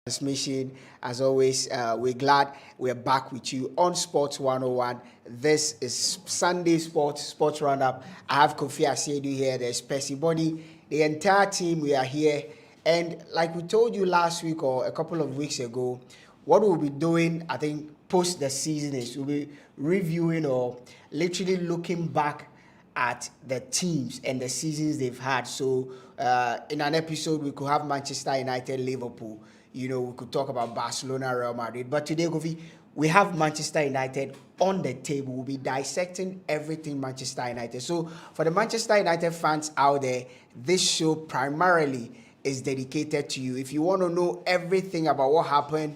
Transmission. As always, we're glad we're back with you on Sports 101. This is Sunday Sports Roundup. I have Kofi Asiedu here, there's Percy Body, the entire team, we are here. And like we told you last week or a couple of weeks ago, what we'll be doing, I think, post the season is we'll be reviewing or literally looking back at the teams and the seasons they've had. So, in an episode, we could have Manchester United, Liverpool. We could talk about Barcelona, Real Madrid. But today, Kofi, we have Manchester United on the table. We'll be dissecting everything Manchester United. So, for the Manchester United fans out there, this show primarily is dedicated to you. If you want to know everything about what happened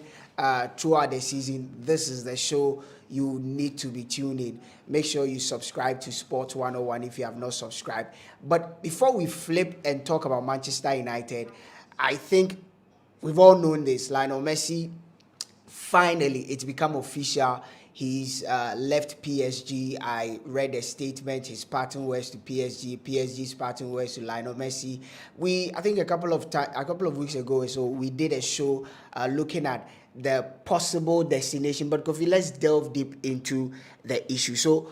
throughout the season, this is the show you need to be tuned in. Make sure you subscribe to Sports 101 if you have not subscribed. But before we flip and talk about Manchester United, I think we've all known this. Lionel Messi, finally, it's become official. He's left PSG. I read a statement. He's parting ways to PSG. PSG's parting ways to Lionel Messi. I think a couple of weeks ago, so we did a show looking at the possible destination. But Kofi, let's delve deep into the issue. So,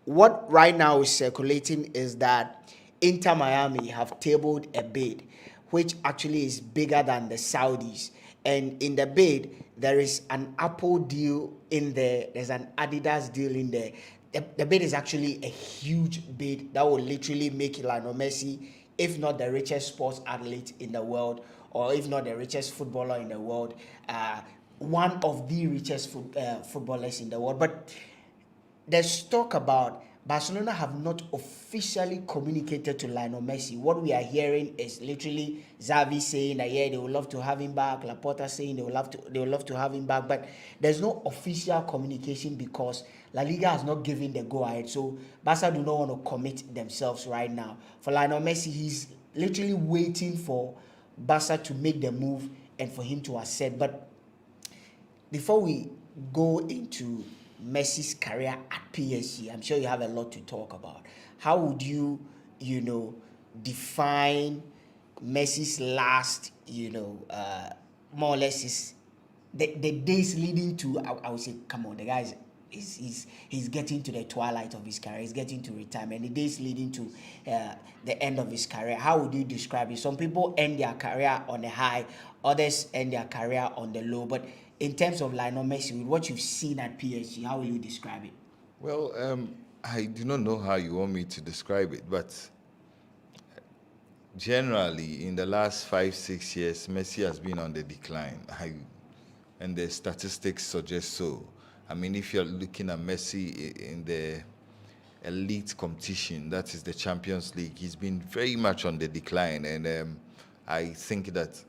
what right now is circulating is that Inter Miami have tabled a bid, which actually is bigger than the Saudis. And in the bid, there is an Apple deal in there. There's an Adidas deal in there. The bid is actually a huge bid that will literally make Lionel Messi, if not the richest sports athlete in the world, or if not the richest footballer in the world, one of the richest footballers in the world. But there's talk about Barcelona have not officially communicated to Lionel Messi. What we are hearing is literally Xavi saying that they would love to have him back, Laporta saying they would love to have him back, but there's no official communication because La Liga has not given the go ahead. So Barca do not want to commit themselves right now. For Lionel Messi, he's literally waiting for Barca to make the move and for him to accept. But before we go into Messi's career at PSG, I'm sure you have a lot to talk about. How would you define Messi's last, more or less the days leading to, I would say, come on, the guy he's getting to the twilight of his career. He's getting to retirement. The days leading to the end of his career. How would you describe it? Some people end their career on a high, others end their career on the low. But in terms of Lionel Messi, with what you've seen at PSG, how will you describe it? Well, I do not know how you want me to describe it, but generally, in the last 5, 6 years, Messi has been on the decline, and the statistics suggest so. I mean, if you're looking at Messi in the elite competition, that is the Champions League, he's been very much on the decline, and I think that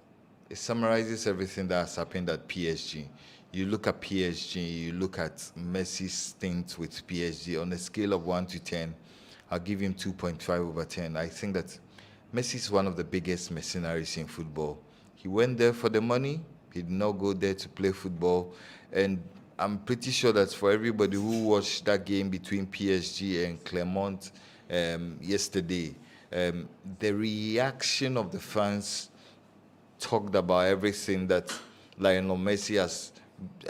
it summarizes everything that has happened at PSG. You look at PSG, you look at Messi's stint with PSG on a scale of 1 to 10, I'll give him 2.5 over 10. I think that Messi is one of the biggest mercenaries in football. He went there for the money. He did not go there to play football. And I'm pretty sure that for everybody who watched that game between PSG and Clermont yesterday, the reaction of the fans talked about everything that Lionel Messi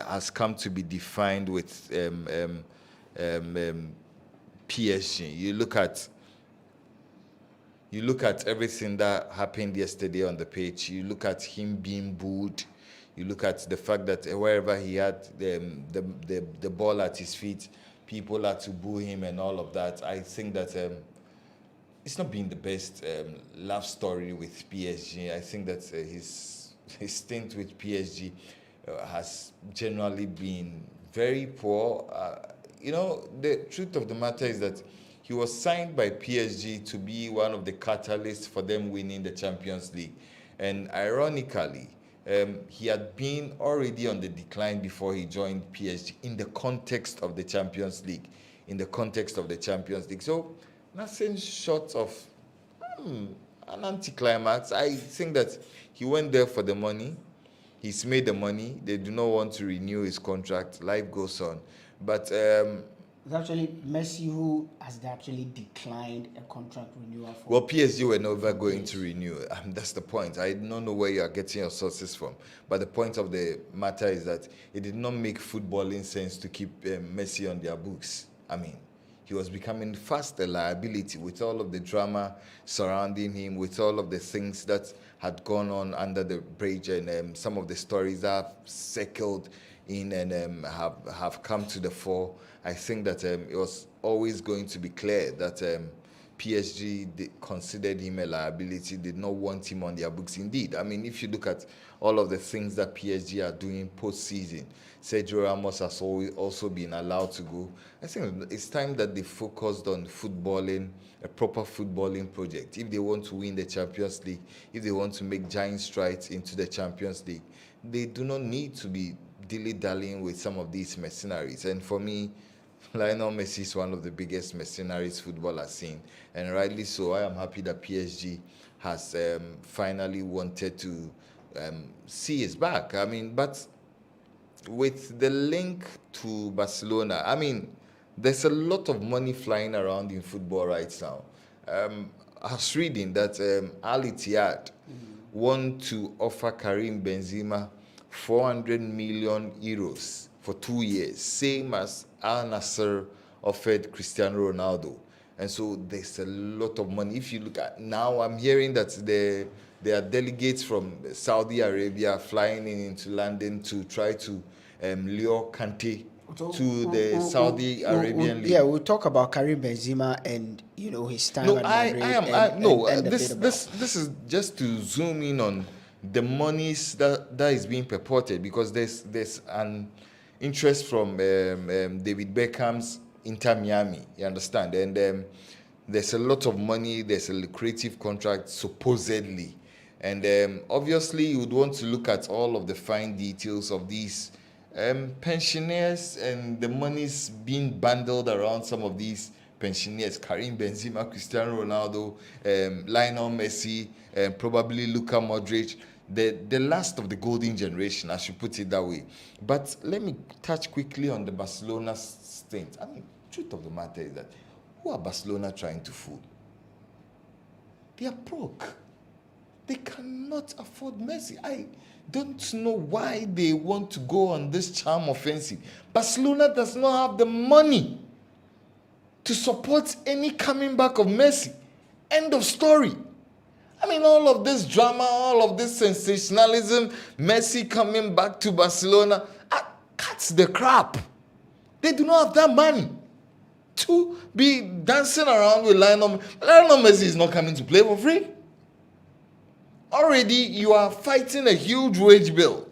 has come to be defined with PSG. You look at everything that happened yesterday on the pitch. You look at him being booed. You look at the fact that wherever he had the ball at his feet, people had to boo him and all of that. I think that it's not been the best love story with PSG. I think that his stint with PSG has generally been very poor. The truth of the matter is that he was signed by PSG to be one of the catalysts for them winning the Champions League. And ironically, he had been already on the decline before he joined PSG in the context of the Champions League. So, nothing short of an anticlimax. I think that he went there for the money. He's made the money. They do not want to renew his contract. Life goes on. But It's actually Messi who has actually declined a contract renewal for. Well, PSG were never for going to PSG. renew. That's the point. I don't know where you are getting your sources from. But the point of the matter is that it did not make footballing sense to keep Messi on their books. I mean, he was becoming fast a liability with all of the drama surrounding him, with all of the things that had gone on under the bridge, and some of the stories that have circled in and have come to the fore. I think that it was always going to be clear that PSG considered him a liability, did not want him on their books. Indeed, I mean, if you look at all of the things that PSG are doing post-season, Sergio Ramos has also been allowed to go. I think it's time that they focused on footballing, a proper footballing project. If they want to win the Champions League, if they want to make giant strides into the Champions League, they do not need to be dilly-dallying with some of these mercenaries. And for me, Lionel Messi is one of the biggest mercenaries football has seen, and rightly so. I am happy that PSG has finally wanted to see his back. I mean, but with the link to Barcelona, I mean, there's a lot of money flying around in football right now. I was reading that Al Ittihad want to offer Karim Benzema 400 million euros for 2 years, same as Al Nassr offered Cristiano Ronaldo. And so there's a lot of money. If you look at now, I'm hearing that there are delegates from Saudi Arabia flying into London to try to lure Kante to the Saudi Arabian League. Yeah, we'll talk about Karim Benzema and his time No, at I Madrid. am. No, and the this bit about- this is just to zoom in on the monies that is being purported, because there's an interest from David Beckham's Inter Miami. You understand? And there's a lot of money. There's a lucrative contract supposedly, and obviously you would want to look at all of the fine details of these pensioners and the monies being bundled around some of these pensioners: Karim Benzema, Cristiano Ronaldo, Lionel Messi, probably Luka Modric, the last of the golden generation, I should put it that way. But let me touch quickly on the Barcelona stint. I mean, truth of the matter is that who are Barcelona trying to fool? They are broke. They cannot afford Messi. I don't know why they want to go on this charm offensive. Barcelona does not have the money to support any coming back of Messi. End of story. I mean, all of this drama, all of this sensationalism, Messi coming back to Barcelona, cuts the crap. They do not have that money to be dancing around with Lionel. Lionel Messi is not coming to play for free. Already, you are fighting a huge wage bill.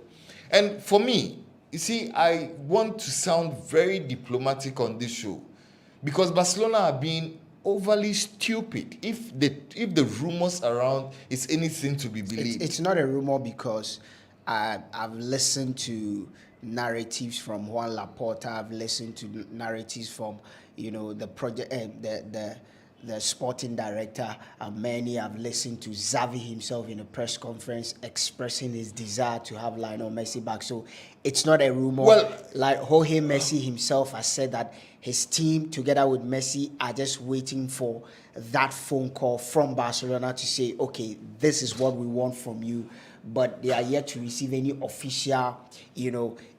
And for me, you see, I want to sound very diplomatic on this show, because Barcelona are being overly stupid if the rumors around is anything to be believed. It's not a rumor, because I've listened to narratives from Juan Laporta. I've listened to narratives from the project, the sporting director, many. I've listened to Xavi himself in a press conference expressing his desire to have Lionel Messi back. So it's not a rumor. Well, like Jorge Messi himself has said that his team, together with Messi, are just waiting for that phone call from Barcelona to say, okay, this is what we want from you. But they are yet to receive any official,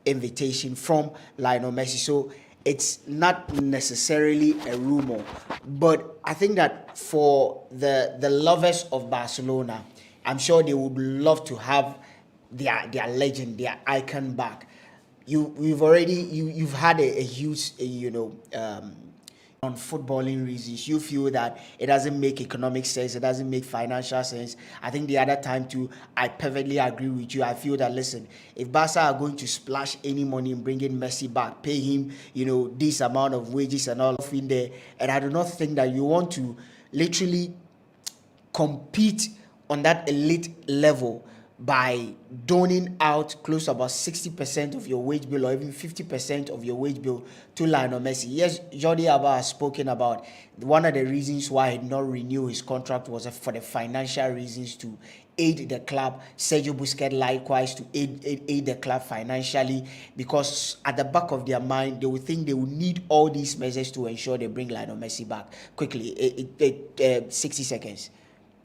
invitation from Lionel Messi. So it's not necessarily a rumor. But I think that for the lovers of Barcelona, I'm sure they would love to have their legend, their icon back. You've had a huge on footballing reasons. You feel that it doesn't make economic sense, it doesn't make financial sense. I think the other time too, I perfectly agree with you. I feel that, listen, if Barca are going to splash any money in bringing Messi back, pay him this amount of wages and all of in there, and I do not think that you want to literally compete on that elite level by doning out close to about 60% of your wage bill, or even 50% of your wage bill, to Lionel Messi. Yes, Jordi Alba has spoken about one of the reasons why he did not renew his contract was for the financial reasons to aid the club. Sergio Busquets likewise to aid the club financially, because at the back of their mind they will think they will need all these measures to ensure they bring Lionel Messi back quickly. 60 seconds.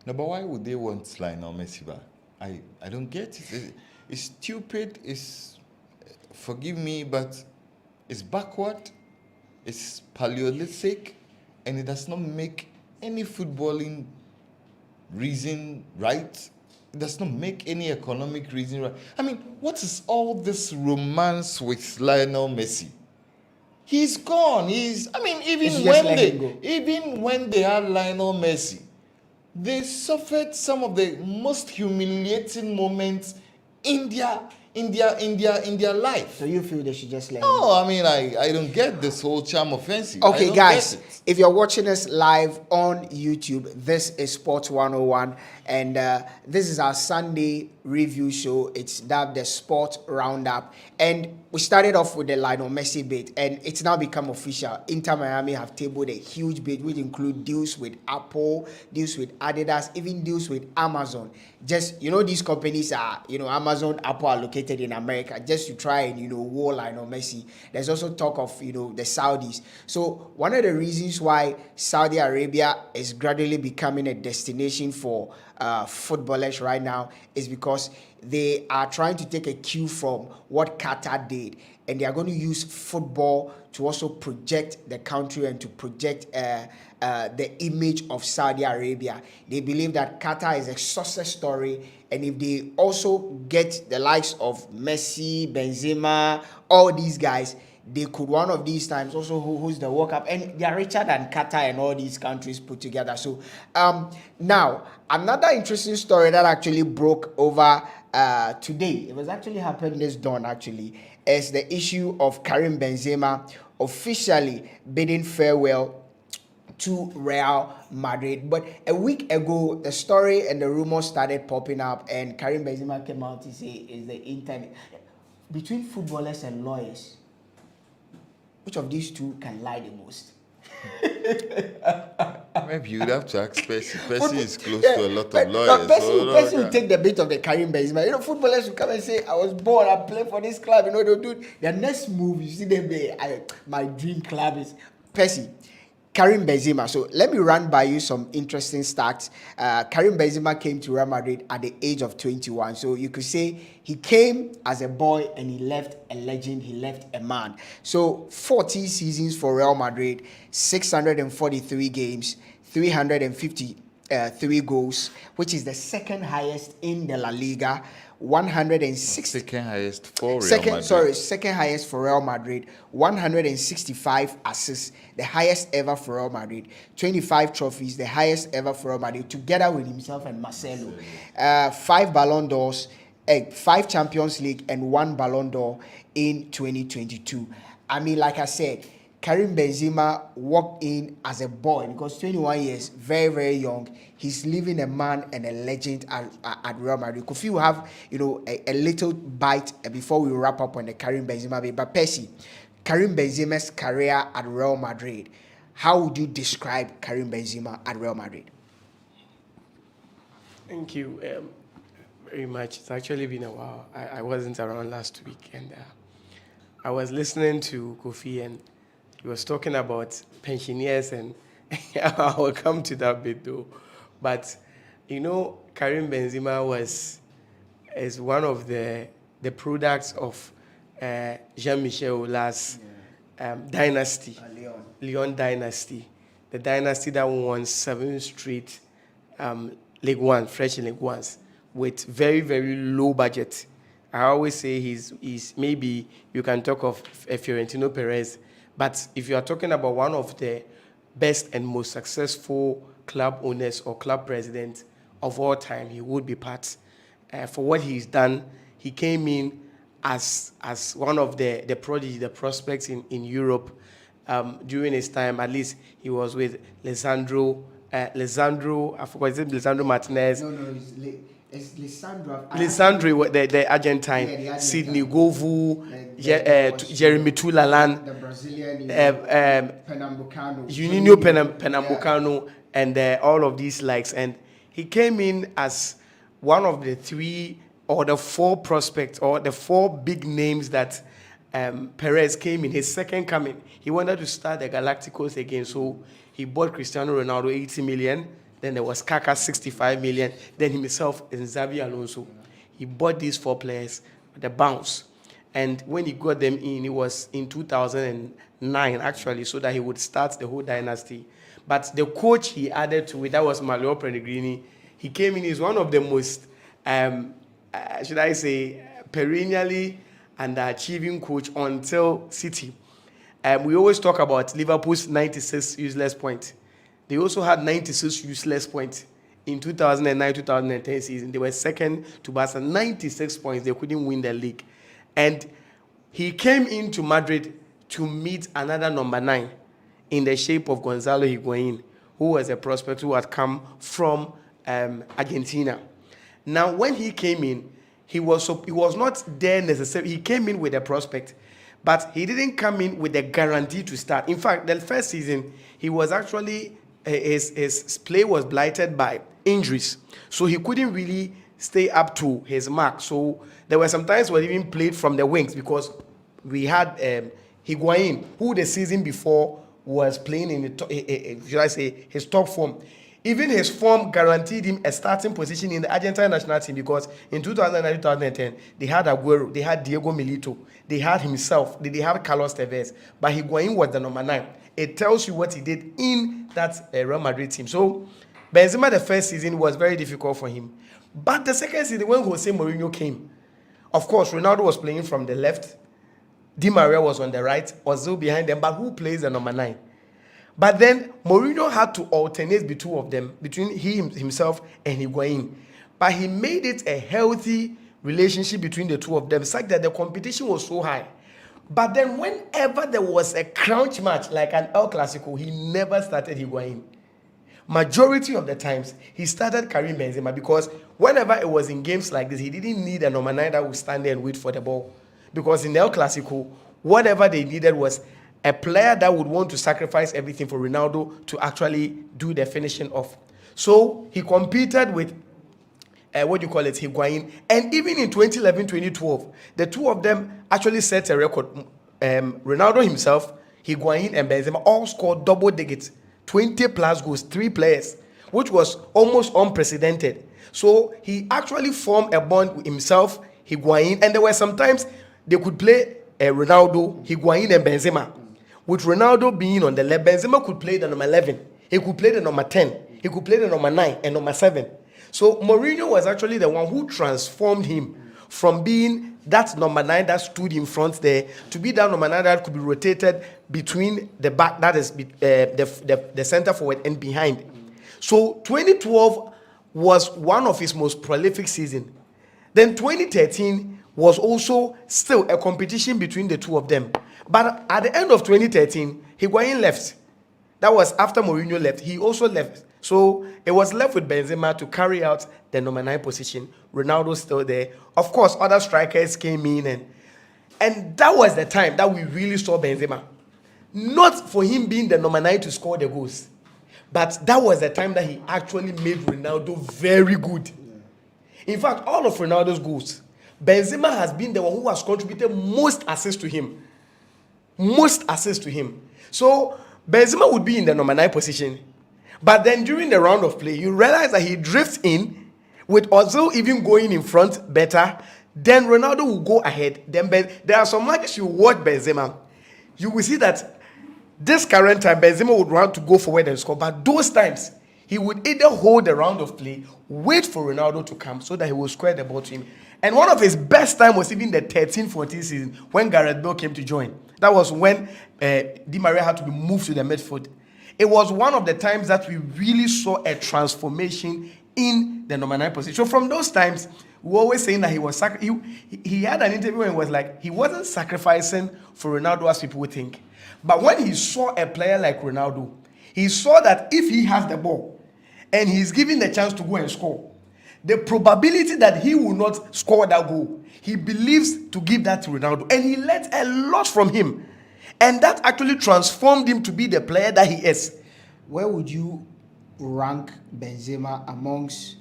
No, but why would they want Lionel Messi back? I don't get it. It's stupid. It's, forgive me, but it's backward. It's Paleolithic, and it does not make any footballing reason right. It does not make any economic reason right. I mean, what is all this romance with Lionel Messi? He's gone. I mean, even when they had Lionel Messi, they suffered some of the most humiliating moments in their life. So you feel they should just let him No, I mean, I don't get this whole charm offensive. Okay, guys, if you're watching us live on YouTube, this is Sports 101, and this is our Sunday review show. It's dubbed the Sport Roundup, and we started off with the Lionel Messi bit, and it's now become official. Inter Miami have tabled a huge bid, which include deals with Apple, deals with Adidas, even deals with Amazon. Just, these companies are, Amazon, Apple are located in America, just to try and, war Lionel Messi. There's also talk of, the Saudis. So one of the reasons why Saudi Arabia is gradually becoming a destination for footballers right now is because they are trying to take a cue from what Qatar did, and they are going to use football to also project the country and to project the image of Saudi Arabia. They believe that Qatar is a success story, and if they also get the likes of Messi, Benzema, all these guys, they could one of these times also host the World Cup, and they are richer than Qatar and all these countries put together. So now another interesting story that actually broke over today, it was actually happened this dawn actually, is the issue of Karim Benzema officially bidding farewell to Real Madrid. But a week ago, the story and the rumors started popping up, and Karim Benzema came out to say is the internet. Between footballers and lawyers, which of these two can lie the most? Maybe you'd have to ask Percy. Percy is close to a lot of lawyers. Percy will take the bit of the Karim Benzema. Footballers will come and say, I was born, I play for this club. They'll do their next move. You see them there. My dream club is Percy. Karim Benzema. So let me run by you some interesting stats. Karim Benzema came to Real Madrid at the age of 21. So you could say he came as a boy and he left a legend, he left a man. So 40 seasons for Real Madrid, 643 games, 353 goals, which is the second highest in the La Liga. 160 second highest for Real Madrid. Second highest for Real Madrid. 165 assists, the highest ever for Real Madrid. 25 trophies, the highest ever for Real Madrid, together with himself and Marcelo. 5 Ballon d'Ors, 5 Champions League, and 1 Ballon d'Or in 2022. I mean, like I said, Karim Benzema walked in as a boy because 21 years, very, very young. He's living a man and a legend at Real Madrid. Kofi will have, a little bite before we wrap up on the Karim Benzema bit. But Percy, Karim Benzema's career at Real Madrid, how would you describe Karim Benzema at Real Madrid? Thank you very much. It's actually been a while. I wasn't around last week, and I was listening to Kofi, and he was talking about pensioners, and I will come to that bit though. But Karim Benzema is one of the products of Jean-Michel Aulas' dynasty, Lyon dynasty, the dynasty that won 7 straight League One, fresh League Ones, with very, very low budget. I always say he's maybe you can talk of Fiorentino Perez, but if you are talking about one of the best and most successful club owners or club presidents of all time, he would be part. For what he's done, he came in as one of the prodigy, the prospects in Europe during his time. At least he was with Lisandro, I forgot his name, Lisandro Martinez. No, it's Lisandro. Lisandro, the Argentine, the Argentine. Sidney Govou, Jeremy Toulalan, the Brazilian, Pernambucano, Juninho Pernambucano, and all of these likes. And he came in as one of the three or the four prospects or the four big names that Perez came in his second coming. He wanted to start the Galacticos again, so he bought Cristiano Ronaldo 80 million. Then there was Kaká 65 million. Then himself and Xavi Alonso. He bought these four players, the bounce. And when he got them in, it was in 2009 actually, so that he would start the whole dynasty. But the coach he added to it, that was Mario Pellegrini. He came in, he's one of the most, should I say, perennially underachieving coach until City. We always talk about Liverpool's 96 useless points. They also had 96 useless points in 2009-2010 season. They were second to Barca, 96 points. They couldn't win the league. And he came into Madrid to meet another number 9 in the shape of Gonzalo Higuain, who was a prospect who had come from Argentina. Now, when he came in, he was not there necessarily. He came in with a prospect, but he didn't come in with a guarantee to start. In fact, the first season, he was actually, his play was blighted by injuries. So he couldn't really stay up to his mark. So there were some times where he even played from the wings because we had Higuain, who the season before was playing in should I say, his top form. Even his form guaranteed him a starting position in the Argentine national team because in 2009-2010, they had Aguero, they had Diego Milito, they had himself, they had Carlos Tevez, but Higuain was the number 9. It tells you what he did in that Real Madrid team. So Benzema, the first season was very difficult for him. But the second season, when Jose Mourinho came, of course, Ronaldo was playing from the left, Di Maria was on the right, Ozil behind them, but who plays the number 9? But then Mourinho had to alternate between himself and Higuain. But he made it a healthy relationship between the two of them, such that the competition was so high. But then whenever there was a crunch match, like an El Clasico, he never started Higuain. Majority of the times, he started carrying Benzema because whenever it was in games like this, he didn't need a number 9 that would stand there and wait for the ball. Because in the El Clasico, whatever they needed was a player that would want to sacrifice everything for Ronaldo to actually do the finishing off. So he competed with, Higuain. And even in 2011-2012, the two of them actually set a record. Ronaldo himself, Higuain, and Benzema all scored double digits, 20 plus goals, 3 players, which was almost unprecedented. So he actually formed a bond with himself, Higuain, and there were sometimes they could play Ronaldo, Higuain, and Benzema. With Ronaldo being on the left, Benzema could play the number 11. He could play the number 10. He could play the number 9 and number 7. So Mourinho was actually the one who transformed him from being that number 9 that stood in front there to be that number 9 that could be rotated between the back, that is the center forward and behind. So 2012 was one of his most prolific seasons. Then 2013 was also still a competition between the two of them. But at the end of 2013, Higuain left. That was after Mourinho left. He also left. So it was left with Benzema to carry out the number 9 position. Ronaldo still there. Of course, other strikers came in. And that was the time that we really saw Benzema. Not for him being the number 9 to score the goals. But that was the time that he actually made Ronaldo very good. In fact, all of Ronaldo's goals, Benzema has been the one who has contributed most assists to him. Most assists to him. So Benzema would be in the number 9 position. But then during the round of play, you realize that he drifts in with Ozil even going in front better. Then Ronaldo will go ahead. Then there are some matches you watch Benzema. You will see that this current time, Benzema would want to go forward and score. But those times, he would either hold the round of play, wait for Ronaldo to come so that he will square the ball to him. And one of his best time was even the 13-14 season when Gareth Bale came to join. That was when Di Maria had to be moved to the midfield. It was one of the times that we really saw a transformation in the number 9 position. So from those times, we were always saying that he was he had an interview and was like, he wasn't sacrificing for Ronaldo as people would think. But when he saw a player like Ronaldo, he saw that if he has the ball and he's given the chance to go and score, the probability that he will not score that goal, he believes to give that to Ronaldo. And he learned a lot from him. And that actually transformed him to be the player that he is. Where would you rank Benzema amongst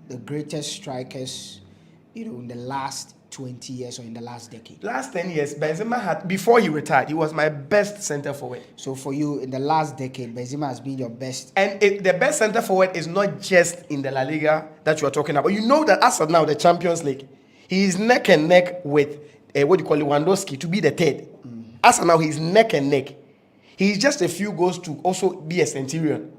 the greatest strikers, in the last 20 years or in the last decade? Last 10 years, Benzema had, before he retired, he was my best center forward. So for you, in the last decade, Benzema has been your best. And the best center forward is not just in the La Liga that you are talking about. You know that as of now, the Champions League, he is neck and neck with Lewandowski to be the third. As of now, he's neck and neck. He's just a few goals to also be a centurion.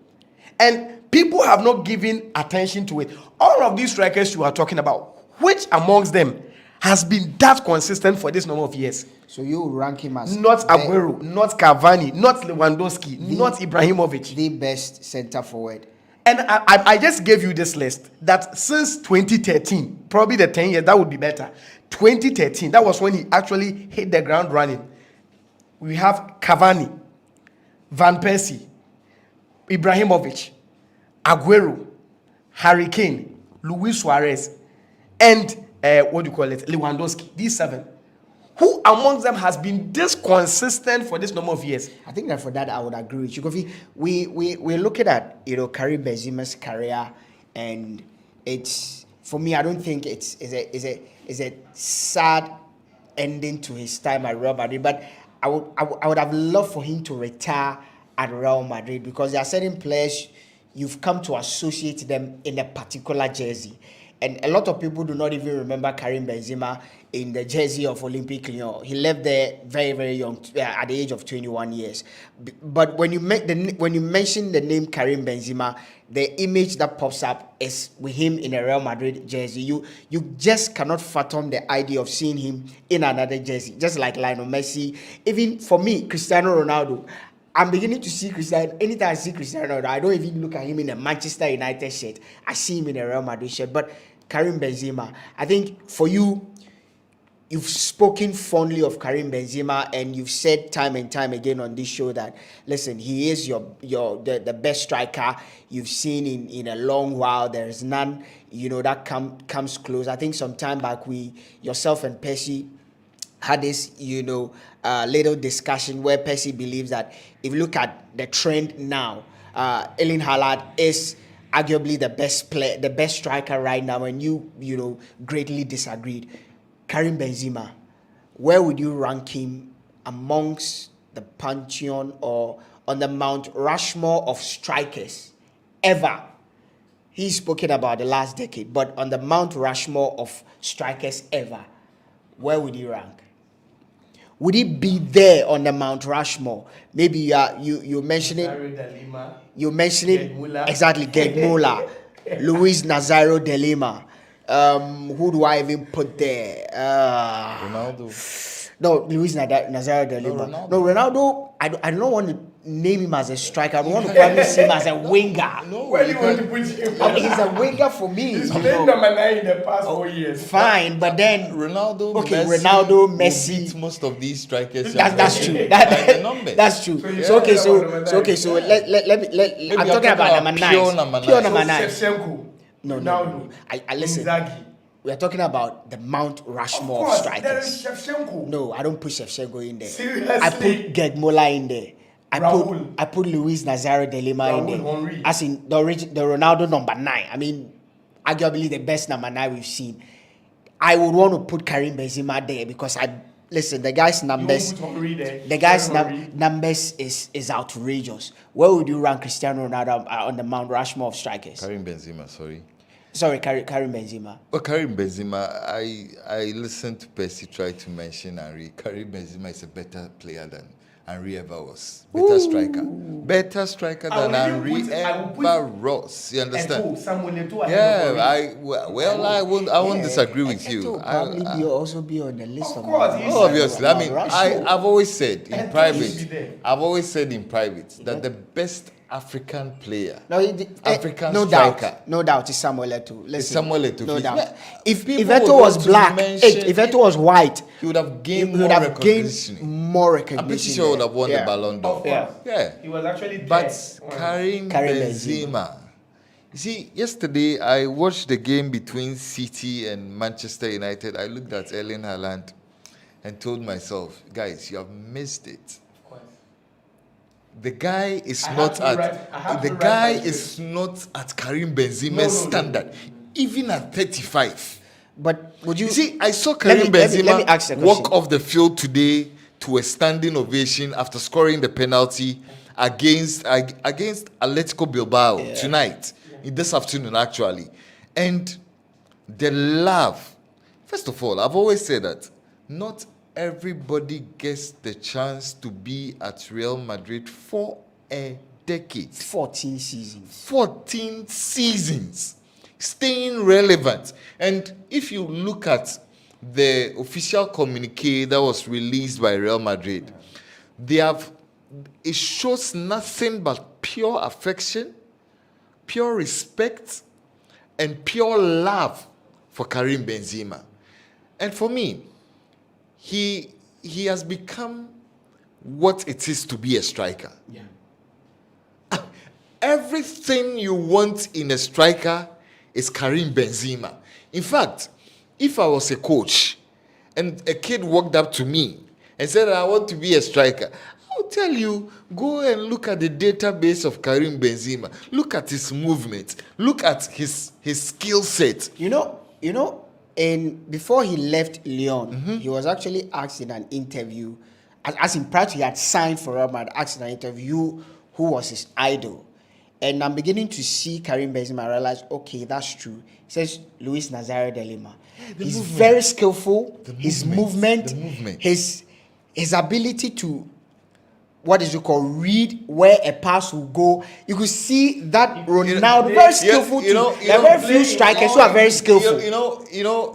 And people have not given attention to it. All of these strikers you are talking about, which amongst them has been that consistent for this number of years? So you rank him as not Aguero, not Cavani, not Lewandowski, not Ibrahimovic. The best center forward. And I just gave you this list that since 2013, probably the 10 years, that would be better. 2013, that was when he actually hit the ground running. We have Cavani, Van Persie, Ibrahimovic, Aguero, Harry Kane, Luis Suarez, and Lewandowski. These 7. Who amongst them has been this consistent for this number of years? I think that for that I would agree with you. Kofi, we're looking at Karim Benzema's career, and it's, for me, I don't think it's a sad ending to his time at Real Madrid, but I would have loved for him to retire at Real Madrid, because there are certain players you've come to associate them in a particular jersey. And a lot of people do not even remember Karim Benzema in the jersey of Olympique Lyon. He left there very, very young, at the age of 21 years. But when you mention the name Karim Benzema, the image that pops up is with him in a Real Madrid jersey. You just cannot fathom the idea of seeing him in another jersey, just like Lionel Messi. Even for me, Cristiano Ronaldo, I'm beginning to see Cristiano. Anytime I see Cristiano Ronaldo, I don't even look at him in a Manchester United shirt. I see him in a Real Madrid shirt. But Karim Benzema, I think for you, you've spoken fondly of Karim Benzema, and you've said time and time again on this show that, listen, he is the best striker you've seen in a long while. There is none, that comes close. I think some time back, yourself and Percy had this, little discussion where Percy believes that if you look at the trend now, Erling Haaland is arguably the best player, the best striker right now, and you greatly disagreed. Karim Benzema, where would you rank him amongst the pantheon or on the Mount Rushmore of strikers ever? He's spoken about the last decade, but on the Mount Rushmore of strikers ever, where would you rank? Would he be there on the Mount Rushmore? Maybe you mentioning exactly Gerd Müller, Luis Nazario de Lima. Who do I even put there? Ronaldo. No, Luis Nazario de Lima. No, Ronaldo. I don't want to name him as a striker. I don't want to probably see him as a winger. Where do you want to put him? I mean, he's a winger for me. He's played number 9 in the past 4 years. Fine, but then Ronaldo, Messi beat most of these strikers. That's true. That's true. So let me. I'm talking about number 9. Pure number 9. Shevchenko. No. I listen. Inzaghi. We are talking about the Mount Rushmore of Of course, strikers. there is Shevchenko. No, I don't put Shevchenko in there. Seriously? I put Gerd Müller in there. Raul. I put Luis Nazario de Lima in there. Henry. As in the Ronaldo number 9. I mean, arguably the best number 9 we've seen. I would want to put Karim Benzema there because the guy's numbers. The guy's numbers is outrageous. Where would you rank Cristiano Ronaldo on the Mount Rushmore of strikers? Karim Benzema, sorry. Sorry, Karim Benzema. Well, Karim Benzema, I listened to Percy try to mention Henry. Karim Benzema is a better player than Henry ever was. Better striker than Henry ever was. You understand? Yeah, I won't disagree with you. Will probably also be on the list of course, Obviously, I mean, I've always said in private, that the best African player, African striker, no doubt, is Samuel Eto'o. It's Samuel Eto'o. No doubt. Yeah. If People Eto'o would was want to black, mention if Eto'o was white, he would have gained he more would have recognition. gained more recognition. I'm pretty sure he would have won the Ballon d'Or. Yeah. He was actually dead. But Karim Benzema. You see, yesterday I watched the game between City and Manchester United. I looked at Erling Haaland and told myself, guys, you have missed it. The guy is not at Karim Benzema's standard. even at 35. But would you You see, I saw Karim Benzema let me ask a walk question. off the field today to a standing ovation after scoring the penalty against Atletico Bilbao tonight, this afternoon actually. And the love, first of all, I've always said that not everybody gets the chance to be at Real Madrid for a decade. 14 seasons. 14 seasons, staying relevant. And if you look at the official communique that was released by Real Madrid, it shows nothing but pure affection, pure respect, and pure love for Karim Benzema. And for me, he has become what it is to be a striker. Yeah. Everything you want in a striker is Karim Benzema. In fact, if I was a coach and a kid walked up to me and said, I want to be a striker, I would tell you, go and look at the database of Karim Benzema. Look at his movement. Look at his skill set. You know, and before he left Lyon, he was actually asked in an interview, as in prior to he had signed for Real Madrid, asked in an interview who was his idol. And I'm beginning to see Karim Benzema. I realize, okay, that's true. He says Luis Nazario de Lima. He's movement. very skillful. His The movement, movement. his ability to, what is it called, read where a pass will go. You could see that Ronaldo, very skillful too. There are very few strikers who are very skillful.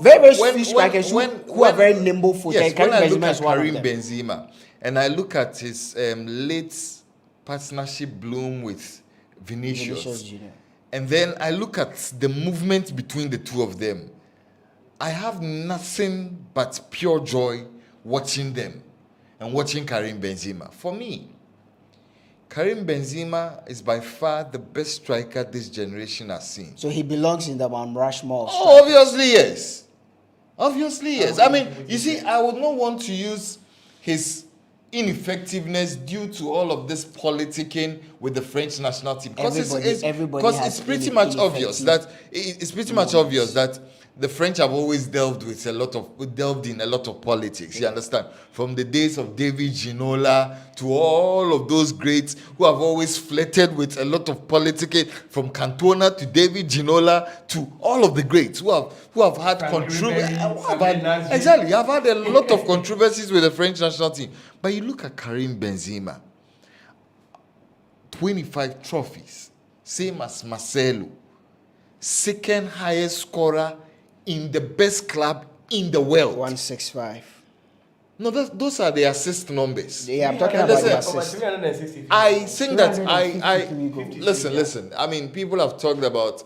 Very few strikers who are very nimble footed. Yes, when I look Benzema at is one of Karim them. Benzema and I look at his late partnership bloom with Vinicius, Junior. and then I look at the movement between the two of them, I have nothing but pure joy watching them and watching Karim Benzema. For me, Karim Benzema is by far the best striker this generation has seen. So he belongs in the Mount Rushmore. Oh, obviously, yes. Obviously, yes. I mean, you see, I would not want to use his ineffectiveness due to all of this politicking with the French national team, because it's pretty much obvious that the French have always delved in a lot of politics. You understand? From the days of David Ginola to all of those greats who have always flirted with a lot of politicking, from Cantona to David Ginola to all of the greats who have had controversy. Exactly, I've had a lot of controversies with the French national team. But you look at Karim Benzema, 25 trophies, same as Marcelo, second highest scorer in the best club in the world. 165. No, those are the assist numbers. Yeah, I'm talking about the assist. I think that Listen. listen. I mean, people have talked about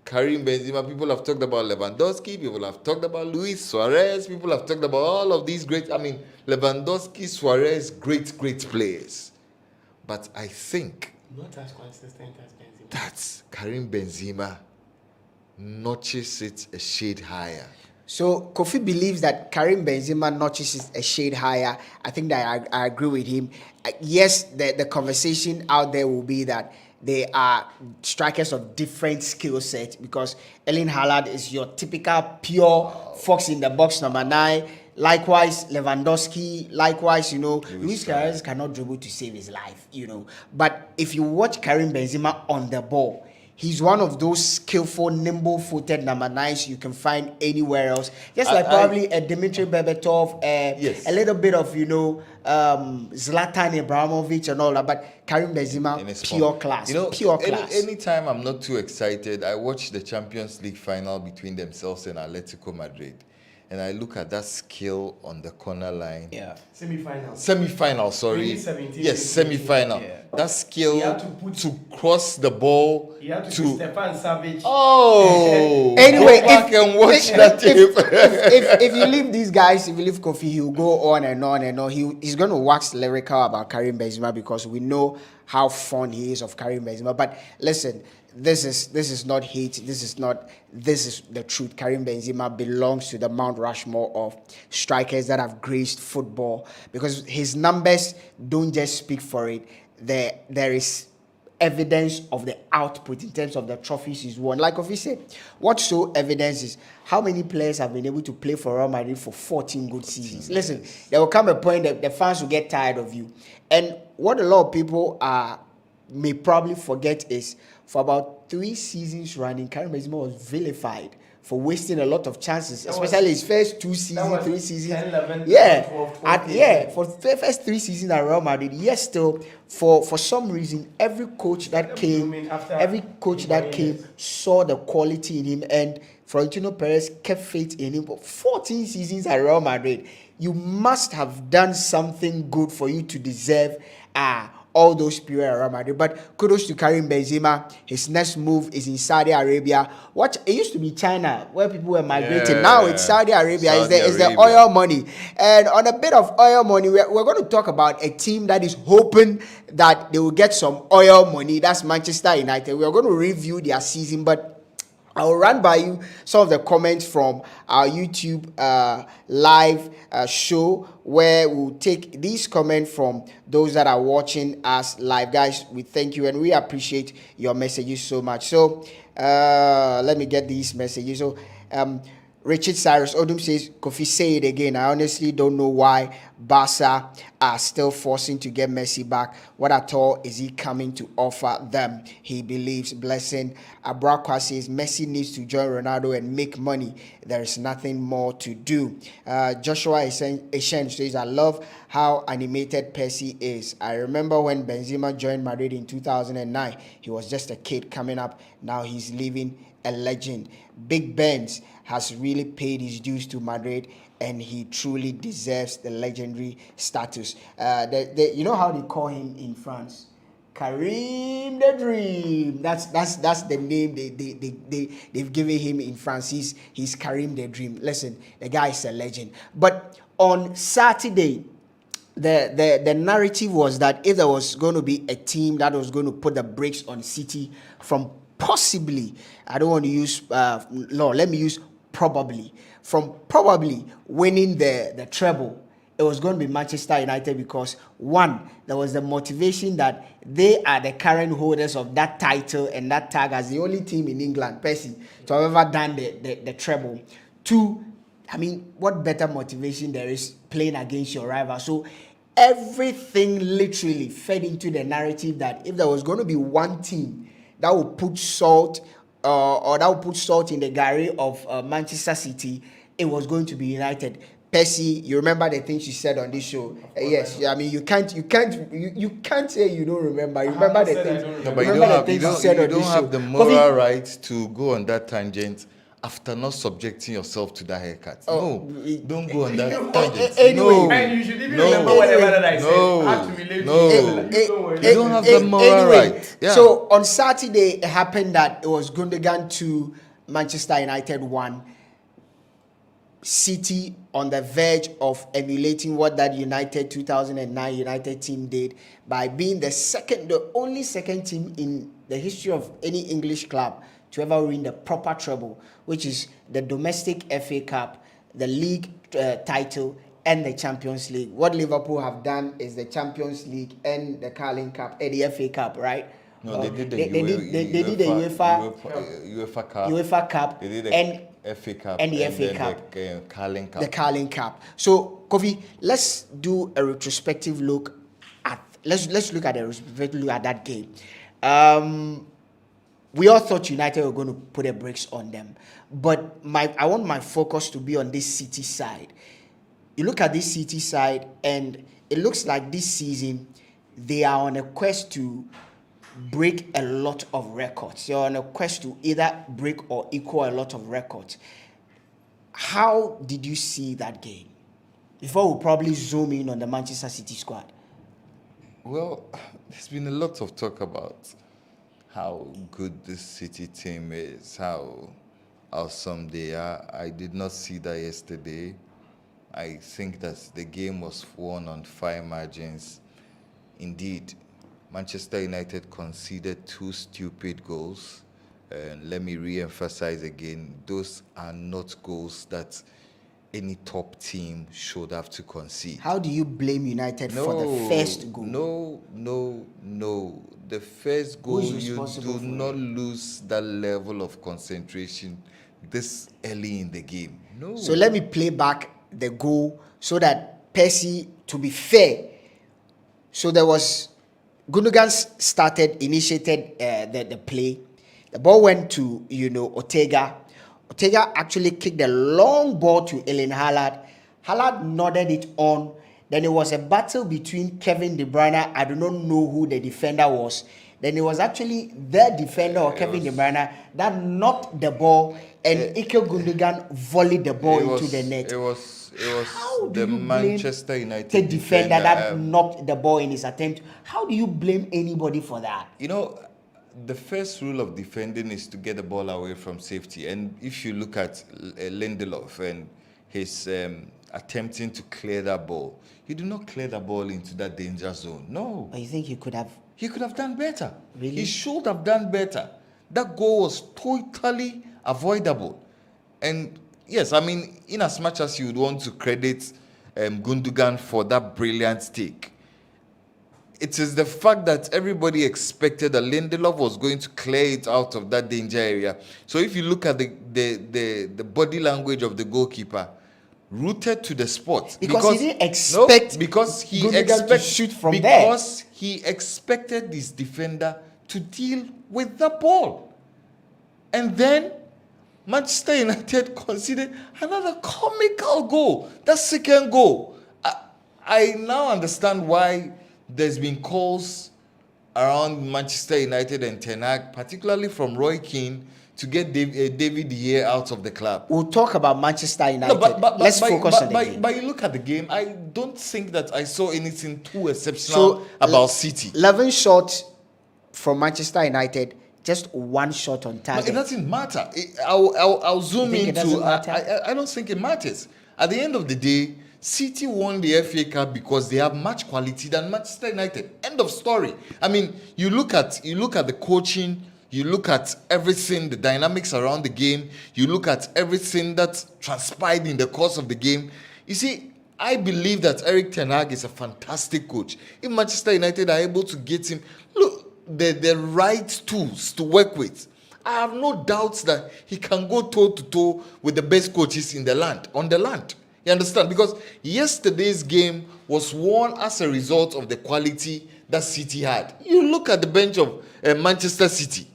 Karim Benzema, people have talked about Lewandowski, people have talked about Luis Suarez, people have talked about all of these great, Lewandowski, Suarez, great players. But I think Not as consistent as Benzema. that Karim Benzema notches it a shade higher. So Kofi believes that Karim Benzema notches it a shade higher. I think that I agree with him. Yes, the conversation out there will be that they are strikers of different skill sets, because Erling Haaland is your typical pure fox in the box number 9. Likewise, Lewandowski. Likewise, Luis Suarez cannot dribble to save his life. But if you watch Karim Benzema on the ball, he's one of those skillful, nimble-footed number 9s you can find anywhere else. Just like probably a Dmitry Berbatov, yes, a little bit of Zlatan Ibrahimovic and all that. But Karim Benzema, pure class. Pure class. Anytime I'm not too excited, I watch the Champions League final between themselves and Atletico Madrid, and I look at that skill on the corner line. Yeah. Semi-final, sorry. 2017, Yes, semi-final. Yeah. That skill to cross the ball. You have to put Stefan Savic. Oh! Anyway, go back and watch that tape. if you leave these guys, if you leave Kofi, he'll go on and on and on. He's going to wax lyrical about Karim Benzema, because we know how fond he is of Karim Benzema. But listen, this is not hate. This is the truth. Karim Benzema belongs to the Mount Rushmore of strikers that have graced football, because his numbers don't just speak for it. There is evidence of the output in terms of the trophies he's won. Like Kofi said, what show evidence is how many players have been able to play for Real Madrid for 14 good seasons. Listen, there will come a point that the fans will get tired of you. And what a lot of people may probably forget is for about 3 seasons running, Karim Benzema was vilified for wasting a lot of chances, especially his first 2 seasons, 3 seasons. 10, 11, yeah, 12, for the first 3 seasons at Real Madrid. Yes, still for some reason, every coach that came saw the quality in him, and Florentino Perez kept faith in him. But 14 seasons at Real Madrid, you must have done something good for you to deserve all those period at Real Madrid. But kudos to Karim Benzema. His next move is in Saudi Arabia. It used to be China where people were migrating. Yeah. Now it's Saudi Arabia. Saudi It's the Arabia. oil money. And on a bit of oil money, we're going to talk about a team that is hoping that they will get some oil money. That's Manchester United. We're going to review their season, but I'll run by you some of the comments from our YouTube live show, where we'll take these comments from those that are watching us live. Guys, we thank you and we appreciate your messages so much. So let me get these messages. So Richard Cyrus Odum says, Kofi, say it again. I honestly don't know why Barca are still forcing to get Messi back. What at all is he coming to offer them? He believes. Blessing. Abrakwa says, Messi needs to join Ronaldo and make money. There is nothing more to do. Joshua Eshen says, I love how animated Percy is. I remember when Benzema joined Madrid in 2009. He was just a kid coming up. Now he's living a legend. Big Benz has really paid his dues to Madrid, and he truly deserves the legendary status. You know how they call him in France? Karim the Dream. That's the name they've given him in France. He's Karim the Dream. Listen, the guy is a legend. But on Saturday, the narrative was that if there was going to be a team that was going to put the brakes on City from possibly, I don't want to use let me use probably, from probably winning the treble, it was going to be Manchester United, because one, there was the motivation that they are the current holders of that title and that tag as the only team in England, Percy, to have ever done the treble. Two, I mean, what better motivation there is playing against your rival? So everything literally fed into the narrative that if there was going to be one team that would put salt or that would put salt in the gari of Manchester City, it was going to be United. Percy, you remember the things you said on this show? Yes, I mean you can't say you don't remember. You remember the things. No, but you don't have the moral right to go on that tangent after not subjecting yourself to that haircut. Don't go on that tangent. Anyway, and you should even remember whatever that I said. I had to relate to you don't have the moral right. Yeah. So on Saturday, it happened that it was Gundogan 2, Manchester United 1. City on the verge of emulating what that United 2009 United team did by being the only second team in the history of any English club to ever win the proper treble, which is the domestic FA Cup, the league title, and the Champions League. What Liverpool have done is the Champions League and the Carling Cup, and the FA Cup, right? No, they did the UEFA Cup. They did and FA Cup and the FA Cup, the Carling Cup. The Carling Cup. So, Kofi, let's do a retrospective look at. Let's look at that game. We all thought United were going to put the brakes on them, but I want my focus to be on this City side. You look at this City side, and it looks like this season they are on a quest to break a lot of records. They're on a quest to either break or equal a lot of records. How did you see that game? Before we probably zoom in on the Manchester City squad. Well, there's been a lot of talk about how good this City team is, how awesome they are. I did not see that yesterday. I think that the game was won on 5 margins. Indeed, Manchester United conceded 2 stupid goals. And let me re-emphasize again, those are not goals that any top team should have to concede. How do you blame United for the first goal? No. the first goal, Who's you responsible do for not it? lose that level of concentration this early in the game. No. So let me play back the goal so that Percy, to be fair, so there was Gundogan initiated the play. The ball went to Ortega. Ortega actually kicked a long ball to Erling Haaland. Haaland nodded it on. Then it was a battle between Kevin De Bruyne. I do not know who the defender was. Then it was actually the defender or Kevin De Bruyne that knocked the ball, and Ike Gundogan volleyed the ball into the net. It was How do the you blame Manchester United the defender that um, knocked the ball in his attempt? How do you blame anybody for that? You know, the first rule of defending is to get the ball away from safety. And if you look at Lindelof and his attempting to clear that ball, you do not clear the ball into that danger zone. No. Or you think he could have? He could have done better. Really? He should have done better. That goal was totally avoidable. And yes, I mean, in as much as you would want to credit Gundogan for that brilliant take, it is the fact that everybody expected that Lindelof was going to clear it out of that danger area. So if you look at the body language of the goalkeeper, rooted to the spot, Because he didn't expect because he Gundogan to shoot from there. because he expected his defender to deal with the ball, and then Manchester United conceded another comical goal. That second goal, I now understand why there's been calls around Manchester United and Ten Hag, particularly from Roy Keane, to get David De Gea out of the club. We'll talk about Manchester United. Let's focus on the game. But you look at the game, I don't think that I saw anything too exceptional about City. 11 shots from Manchester United, just one shot on No, target. it doesn't matter. I'll zoom think it into. doesn't matter? I don't think it matters. At the end of the day, City won the FA Cup because they have much quality than Manchester United. End of story. I mean, you look at the coaching, you look at everything, the dynamics around the game, you look at everything that transpired in the course of the game. You see, I believe that Erik ten Hag is a fantastic coach. If Manchester United are able to get him, the right tools to work with, I have no doubts that he can go toe to toe with the best coaches in the land, on the land. You understand? Because yesterday's game was won as a result of the quality that City had. You look at the bench of Manchester City.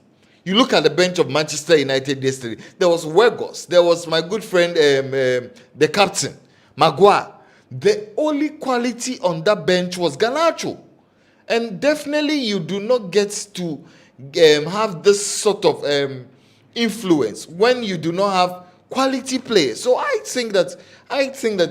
You look at the bench of Manchester United yesterday. There was Weghorst. There was my good friend, the captain, Maguire. The only quality on that bench was Garnacho. And definitely you do not get to have this sort of influence when you do not have quality players. So I think that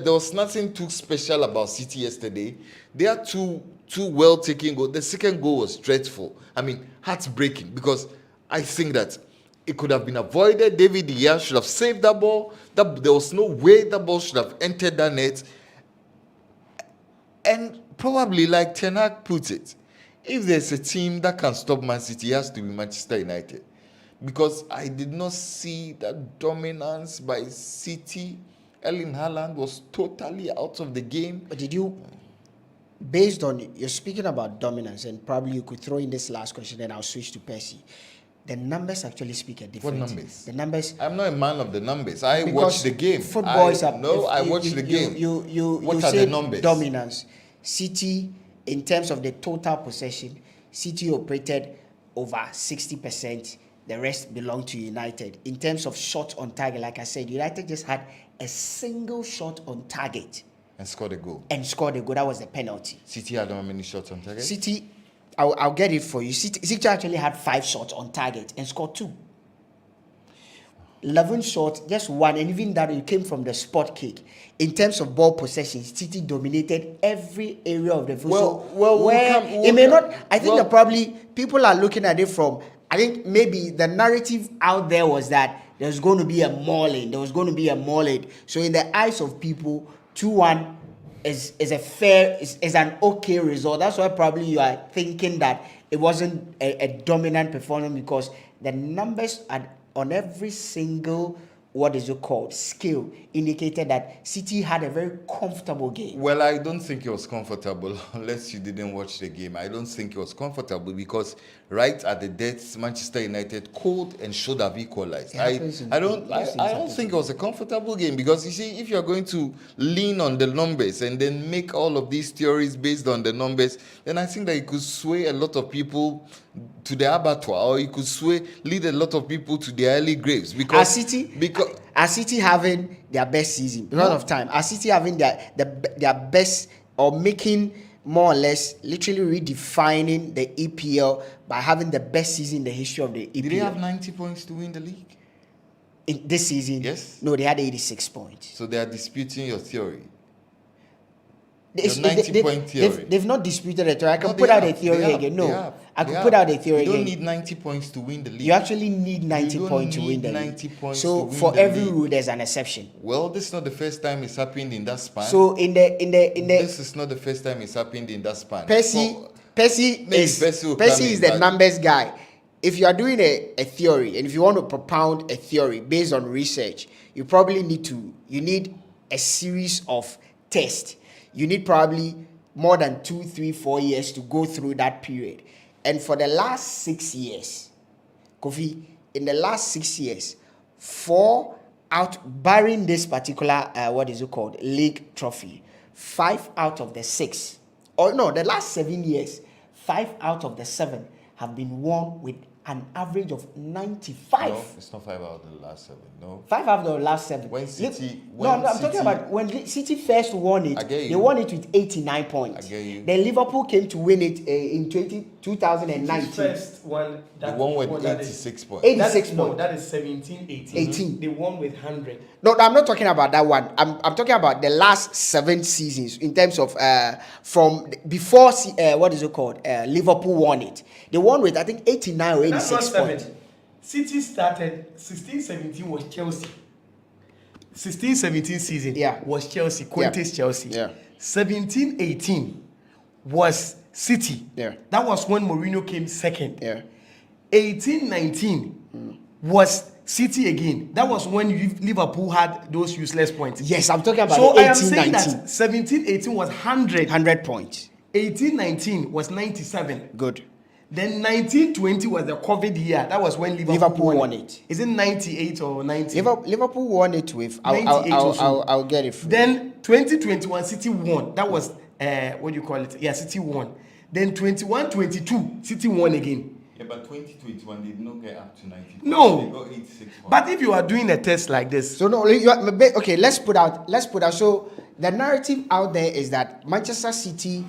there was nothing too special about City yesterday. They are two well taken goals. The second goal was dreadful. I mean, heartbreaking, because I think that it could have been avoided. David De Gea should have saved that ball. There was no way that ball should have entered that net. And probably, like Ten Hag put it, if there's a team that can stop Man City, it has to be Manchester United. Because I did not see that dominance by City. Erling Haaland was totally out of the game. But did you, based on, you're speaking about dominance, and probably you could throw in this last question, then I'll switch to Percy. The numbers actually speak a difference. What numbers? The numbers. I'm not a man of the numbers. I watch the game. Football is up. I watch the game. What are say the numbers? Dominance. City, in terms of the total possession, City operated over 60%. The rest belonged to United. In terms of shots on target, like I said, United just had a single shot on target. And scored a goal. That was the penalty. City had how many shots on target? City, I'll get it for you. City actually had 5 shots on target and scored 2. 11 shots, just 1, and even that it came from the spot kick. In terms of ball possession, City dominated every area of the field. Probably people are looking at it from, I think maybe the narrative out there was that there's going to be a mauling. So in the eyes of people, 2-1 is an okay result. That's why probably you are thinking that it wasn't a dominant performance, because the numbers on every single what is it called, skill, indicated that City had a very comfortable game. Well, I don't think it was comfortable unless you didn't watch the game. I don't think it was comfortable because right at the death, Manchester United could and should have equalized. I don't think it was a comfortable game because you see, if you're going to lean on the numbers and then make all of these theories based on the numbers, then I think that it could sway a lot of people to the abattoir, or it could lead a lot of people to their early graves because City having their best season because of time. Are City having their best, or making more or less literally redefining the EPL by having the best season in the history of the EPL? Did they have 90 points to win the league? In this season? Yes. No, they had 86 points. So they are disputing your theory. They've not disputed it. I can put out a theory again. No, I could put out a theory again. You don't need 90 points to win the league. You actually need 90 points to win the league. So for every rule, there's an exception. Well, this is not the first time it's happened in that span. So this is not the first time it's happened in that span. Percy is the numbers guy. If you are doing a theory, and if you want to propound a theory based on research, you probably need a series of tests. You need probably more than 2, 3, 4 years to go through that period. And for the last 6 years, Kofi, in the last 6 years, 4 out, barring this particular, league trophy, 5 out of the 6, the last 7 years, 5 out of the 7 have been won with an average of 95. No, it's not 5 out of the last 7. No. 5 out of the last 7. I'm talking about when City first won it. They won it with 89 points. I get you. Then Liverpool came to win it in 2019. First one. The one with 86 points. 86 points. No, that is 17-18. They won with 100. No, I'm not talking about that one. I'm talking about the last 7 seasons in terms of from before Liverpool won it. They won with I think 89 or 86 points. City started 16-17 was Chelsea. 16-17 season was Chelsea. Conte's Chelsea. 17-18 was City. That was when Mourinho came second. 18-19 was City again. That was when Liverpool had those useless points. Yes, I'm talking about 18-19. So I am saying that 17-18 was 100 points. 18-19 was 97. Good. Then 19-20 was the COVID year. That was when Liverpool won it. Is it 98 or 90? Liverpool won it with. I'll get it. Then 2021 City won. That was City won. Then 21-22 City won again. Yeah, but 2021 they did not get up to 90. No. They got 86 points. But if you are doing a test like this, so no, okay. Let's put out. So the narrative out there is that Manchester City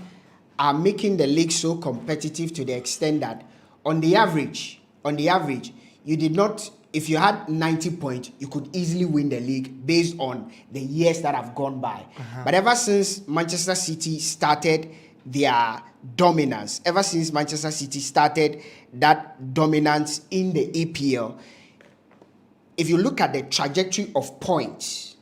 are making the league so competitive to the extent that on the average, you did not, if you had 90 points, you could easily win the league based on the years that have gone by. But ever since Manchester City started their dominance, that dominance in the EPL, if you look at the trajectory of points,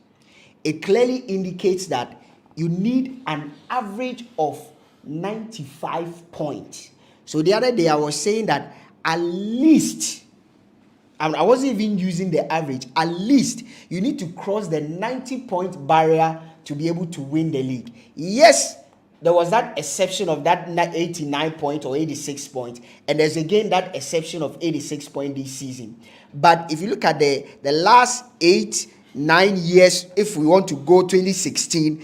it clearly indicates that you need an average of 95 points. So the other day I was saying that at least, and I wasn't even using the average, at least you need to cross the 90-point barrier to be able to win the league. Yes, there was that exception of that 89 point or 86 point, and there's again that exception of 86 point this season. But if you look at the last 8-9 years, if we want to go 2016,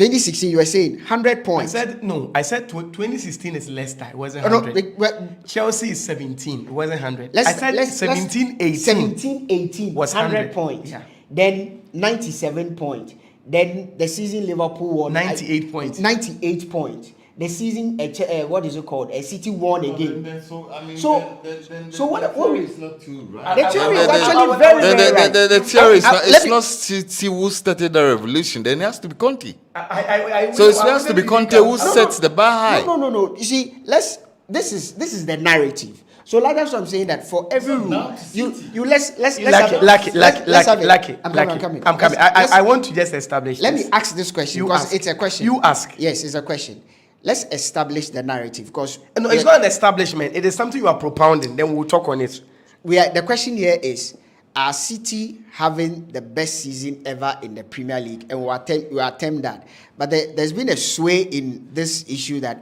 you were saying 100 points. I said 2016 is Leicester. It wasn't 100. Chelsea is 17. It wasn't 100. I said 17-18. 17-18 was 100 points. Yeah. Then 97 points. Then the season Liverpool won 98 points. 98 points. The season, City won again. The theory is not too right. The theory is actually very right. The theory is not. It's not City who started the revolution. Then it has to be Conte. So it has to be Conte who sets the bar high. No. You see, this is the narrative. So like that's what I'm saying, that for every rule, let's I'm coming. I want to just establish. Let me ask this question because it's a question. You ask. Yes, it's a question. Let's establish the narrative because no, it's not an establishment. It is something you are propounding. Then we'll talk on it. The question here is: are City having the best season ever in the Premier League? And we attempt that. But there's been a sway in this issue that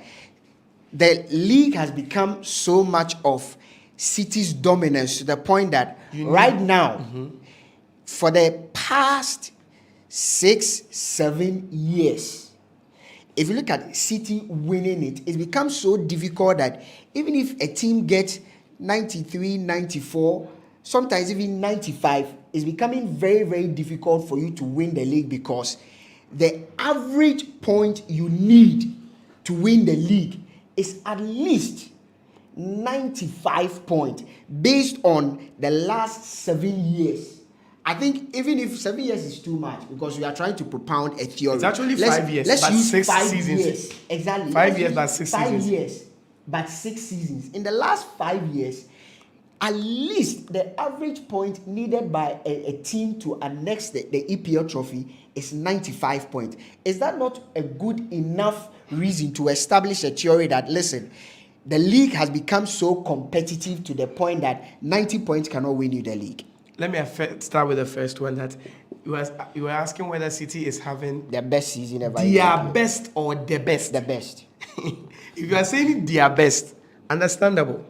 the league has become so much of City's dominance to the point that right now, for the past 6-7 years, if you look at City winning it, it's become so difficult that even if a team gets 93, 94, sometimes even 95, it's becoming very, very difficult for you to win the league because the average point you need to win the league is at least 95 points based on the last 7 years. I think even if 7 years is too much because we are trying to propound a theory. It's actually 5 years. Let's use 6 5 seasons. years. Exactly. 5 years, but 6 seasons. 5 years, but 6 seasons. In the last 5 years, at least the average point needed by a team to annex the EPL trophy is 95 points. Is that not a good enough reason to establish a theory that, listen, the league has become so competitive to the point that 90 points cannot win you the league? Let me start with the first one, that you were asking whether City is having the best season ever. Their best or the best? The best. If you are saying their best, understandable.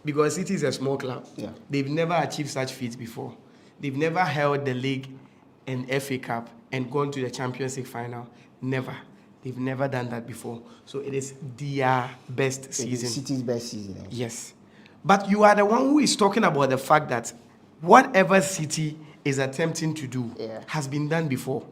Because City is a small club. Yeah. They've never achieved such feats before. They've never held the league and FA Cup and gone to the Champions League final. Never. They've never done that before. So it is their best season. City's best season. Yes. But you are the one who is talking about the fact that whatever City is attempting to do has been done before.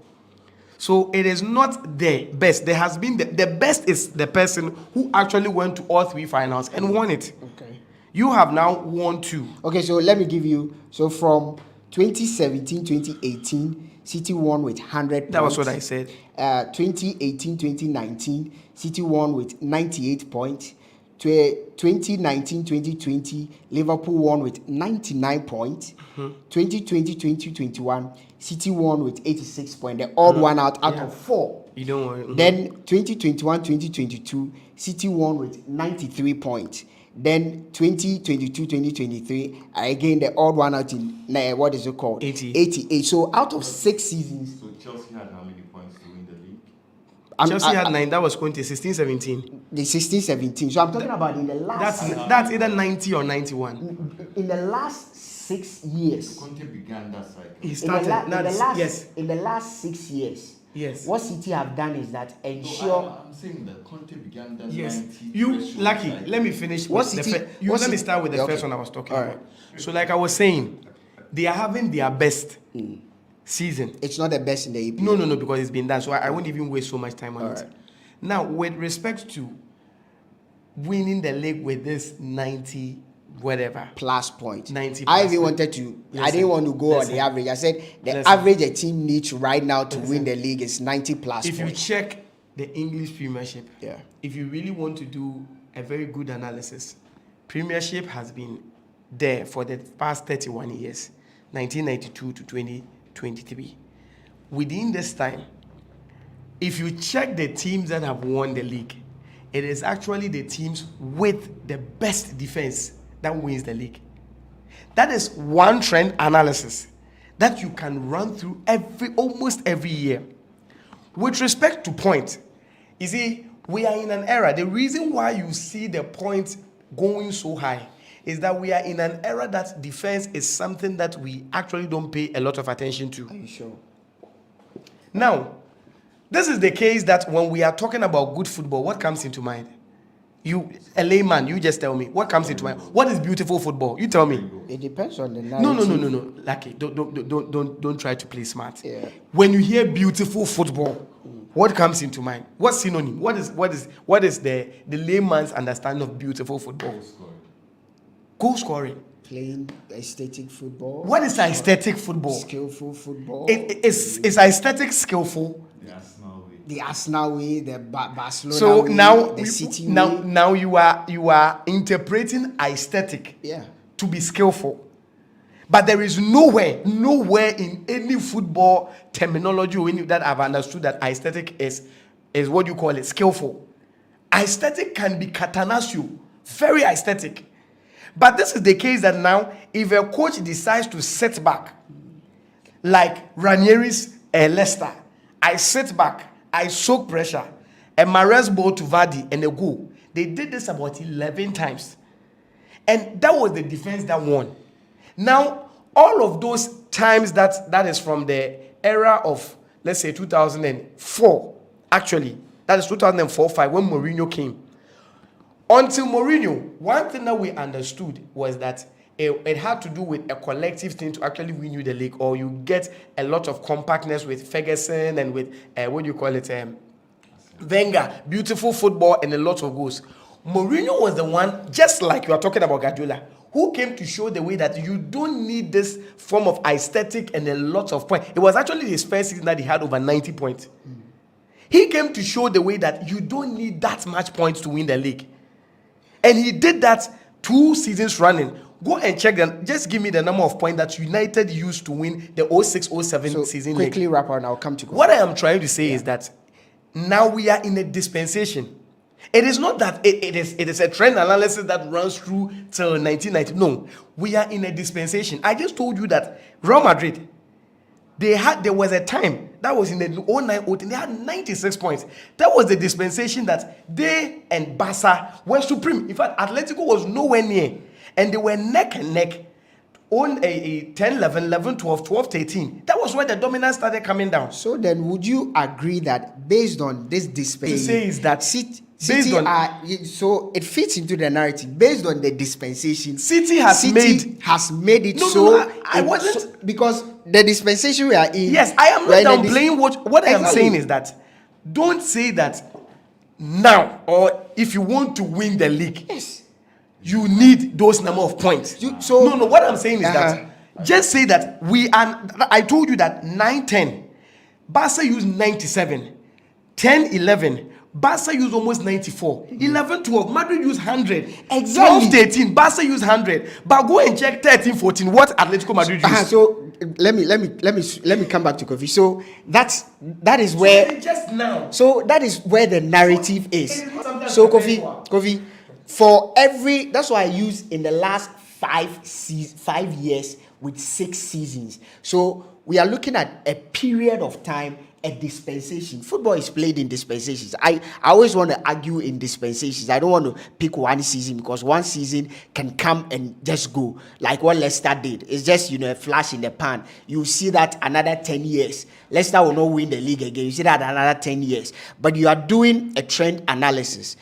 So it is not the best. There has been the best is the person who actually went to all 3 finals and won it. Okay. You have now won 2. Okay, so let me give you. So from 2017, 2018, City won with 100 points. That was what I said. 2018, 2019, City won with 98 points. 2019, 2020, Liverpool won with 99 points. 2020, 2021, City won with 86 points. The odd one out of 4. You don't worry. Then 2021, 2022, City won with 93 points. Then 2022, 2023, again the odd one out in what is it called? 88. So out of 6 seasons. So Chelsea had how many points to win the league? Chelsea had 9. That was 2016-17. The 16-17. So I'm talking about in the last. That's either 90 or 91. In the last 6 years. Conte began that cycle. He started. Yes. In the last 6 years. Yes. What City have done is that ensure. I'm saying that Conte began that. Yes. 90 You lucky. cycle. Let me finish. Let me start with the first one I was talking about. So, like I was saying, they are having their best season. It's not the best in the EPL. No, because it's been done. So I won't even waste so much time on it. Now, with respect to winning the league with this 90 whatever plus point. 90 I plus even wanted to. I didn't want to go on the average. I said the average a team needs right now to win the league is 90 plus if points. You check the English Premiership, yeah. If you really want to do a very good analysis, Premiership has been there for the past 31 years, 1992 to 2023. Within this time, if you check the teams that have won the league, it is actually the teams with the best defense that wins the league. That is one trend analysis that you can run through almost every year. With respect to points, you see, we are in an era. The reason why you see the points going so high is that we are in an era that defense is something that we actually don't pay a lot of attention to. Are you sure? Now, this is the case that when we are talking about good football, what comes into mind? You, a layman, you just tell me what comes into mind. What is beautiful football? You tell me. It depends on the narrative. No. Lucky, don't try to play smart. Yeah. When you hear beautiful football, what comes into mind? What synonym? What is the layman's understanding of beautiful football? Goal scoring. Playing aesthetic football. What is aesthetic football? Skillful football. Is aesthetic skillful? The Arsenal way, the Barcelona so way, now the City now, way. Now you are interpreting aesthetic to be skillful. But there is nowhere in any football terminology or any that I've understood that aesthetic is what you call it, skillful. Aesthetic can be catanaccio, very aesthetic. But this is the case that now, if a coach decides to sit back, like Ranieri's Leicester, I sit back, I soak pressure, and Mahrez ball to Vardy and a goal. They did this about 11 times. And that was the defense that won. Now, all of those times that is from the era of, let's say, 2004, actually, that is 2004-5 when Mourinho came. Until Mourinho, one thing that we understood was that it had to do with a collective thing to actually win you the league, or you get a lot of compactness with Ferguson and with, what do you call it, Wenger, beautiful football and a lot of goals. Mourinho was the one, just like you are talking about Guardiola, who came to show the way that you don't need this form of aesthetic and a lot of points. It was actually his first season that he had over 90 points. He came to show the way that you don't need that much points to win the league. And he did that 2 seasons running. Go and check them. Just give me the number of points that United used to win the 06-07 season league. Quickly wrap up and I'll come to Kofi. What I am trying to say is that now we are in a dispensation. It is not that it is a trend analysis that runs through till 1990. No, we are in a dispensation. I just told you that Real Madrid, there was a time that was in the 09-10, they had 96 points. That was the dispensation that they and Barca were supreme. In fact, Atletico was nowhere near, and they were neck and neck on a 10-11, 11-12, 12-13. That was where the dominance started coming down. So then, would you agree that based on this dispensation, To say is that City based on- so it fits into the narrative based on the dispensation. City has made it No, so. I wasn't- so, because the dispensation we are in. Yes, I am we're not in a downplaying what I am Exactly. saying is that don't say that now, or if you want to win the league, Yes. you need those number of points. No, what I'm saying is that just say that I told you that 9-10, Barca used 97, 10-11, Barca used almost 94, 11-12, Madrid used 100, Exactly. 12-13, Barca used 100. But go and check 13-14 what Atletico Madrid used. So let me come back to Kofi. So that is where. Just now. So that is where the narrative is. It is not sometimes So perpetual. Kofi, for every, that's why I use in the last 5 years with 6 seasons. So we are looking at a period of time, a dispensation. Football is played in dispensations. I always want to argue in dispensations. I don't want to pick one season because one season can come and just go, like what Leicester did. It's just, a flash in the pan. You see that another 10 years. Leicester will not win the league again. You see that another 10 years. But you are doing a trend analysis.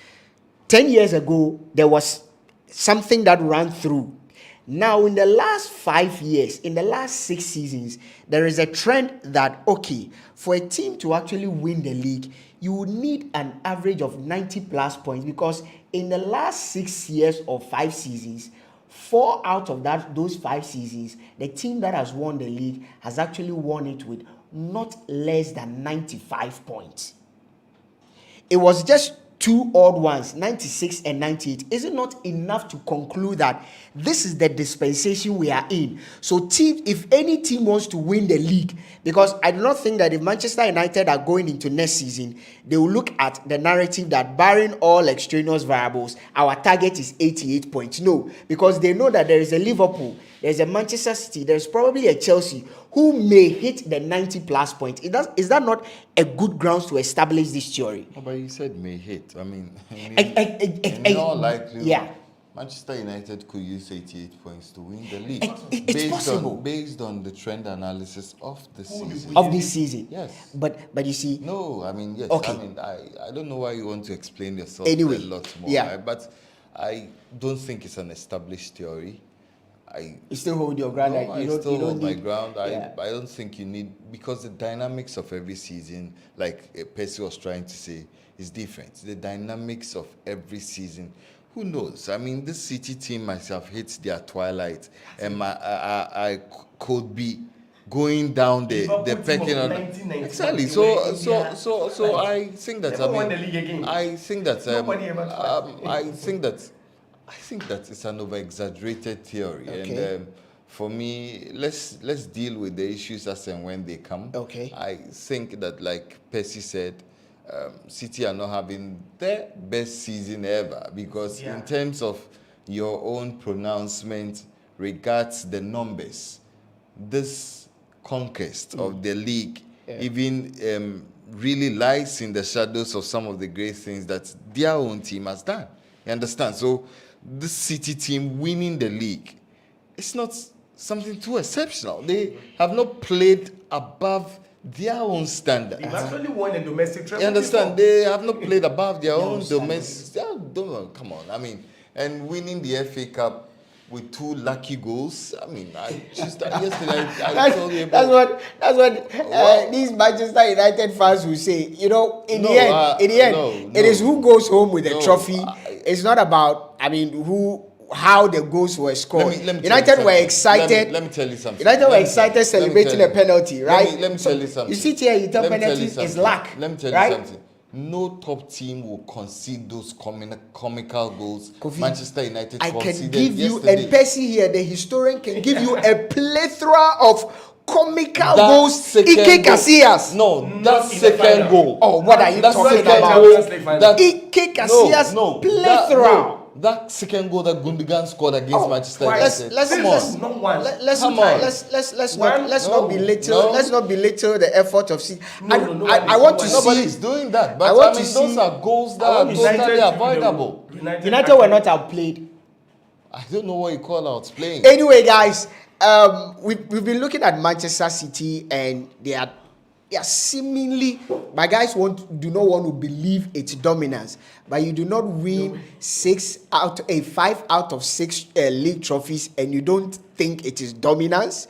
10 years ago, there was something that ran through. Now, in the last 5 years, in the last 6 seasons, there is a trend that, okay, for a team to actually win the league, you would need an average of 90 plus points, because in the last 6 years or 5 seasons, 4 out of those 5 seasons, the team that has won the league has actually won it with not less than 95 points. It was just 2 odd ones, 96 and 98. Is it not enough to conclude that this is the dispensation we are in? So if any team wants to win the league, because I do not think that if Manchester United are going into next season, they will look at the narrative that barring all extraneous variables, our target is 88 points. No, because they know that there is a Liverpool, there's a Manchester City, there's probably a Chelsea who may hit the 90 plus points. Is that not a good grounds to establish this theory? Oh, but you said may hit. I mean, In all likelihood, yeah. Manchester United could use 88 points to win the league. It's possible. Based on the trend analysis of the season. Of this season. Yes. But you see. No, I mean, yes. Okay. I mean, I don't know why you want to explain yourself Anyway, a lot more. yeah. But I don't think it's an established theory. You still hold your ground. No, I still hold my need- ground. Yeah. I don't think you need, because the dynamics of every season, like Percy was trying to say, is different. The dynamics of every season, who knows? I mean, this City team myself hits their twilight, and I could be going down the pecking order. Exactly. So I think that Never won the league again. I think that Nobody ever tried. I think that it's an over-exaggerated theory, Okay. and for me, let's deal with the issues as and when they come. Okay. I think that, like Percy said, City are not having their best season ever, because in terms of your own pronouncement regards the numbers, this conquest of the league even really lies in the shadows of some of the great things that their own team has done. You understand? So this City team winning the league, it's not something too exceptional. They have not played above their own standards. They've actually won a domestic trophy. You understand? before. They have not played above their own standards. domestic. Come on. I mean, and winning the FA Cup with 2 lucky goals. I mean, I just yesterday I told you about. That's what these Manchester United fans will say. You know, in the end, it is who goes home with the trophy. It's not about, I mean, how the goals were scored. Let me United were excited. Let me tell you something. United were excited celebrating a penalty, right? Let me tell you something. You sit here, you tell penalty is luck. Let me tell you something. No top team will concede those comical goals. Kofi, Manchester United I conceded can give you, yesterday. and Percy here, the historian, can give you a plethora of comical That goals. second Ike goal- Casillas. No, Not that in the second final. goal. Oh, what are you That talking second about? goal, Champions League final. that- Ike Casillas plethora. That second goal that Gundogan scored against Manchester twice. United. Let's Come let's on. Not once. let's Come on. let's No, not belittle no. let's not belittle the effort of City. No, I want to see. Nobody's doing that. But I I, want to mean, those see- are goals that I are want totally United to be the- avoidable. United were not outplayed. I don't know what you call outplaying. Anyway, guys, we've been looking at Manchester City, and they are seemingly, my guys do not want to believe its dominance, but you do not win 5 out of 6 league trophies, and you don't think it is dominance.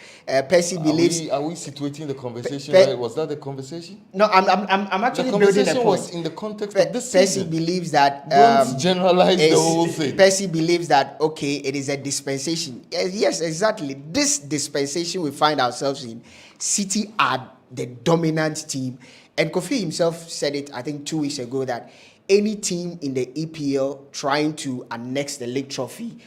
Percy believes. Are we situating the conversation Pe- right? Was that the conversation? No, I'm actually The building a conversation point. was in the context of this Percy season. believes that Don't generalize the is- whole thing. Percy believes that okay, it is a dispensation. Yes, exactly. This dispensation we find ourselves in, City are the dominant team, and Kofi himself said it, I think 2 weeks ago, that any team in the EPL trying to annex the league trophy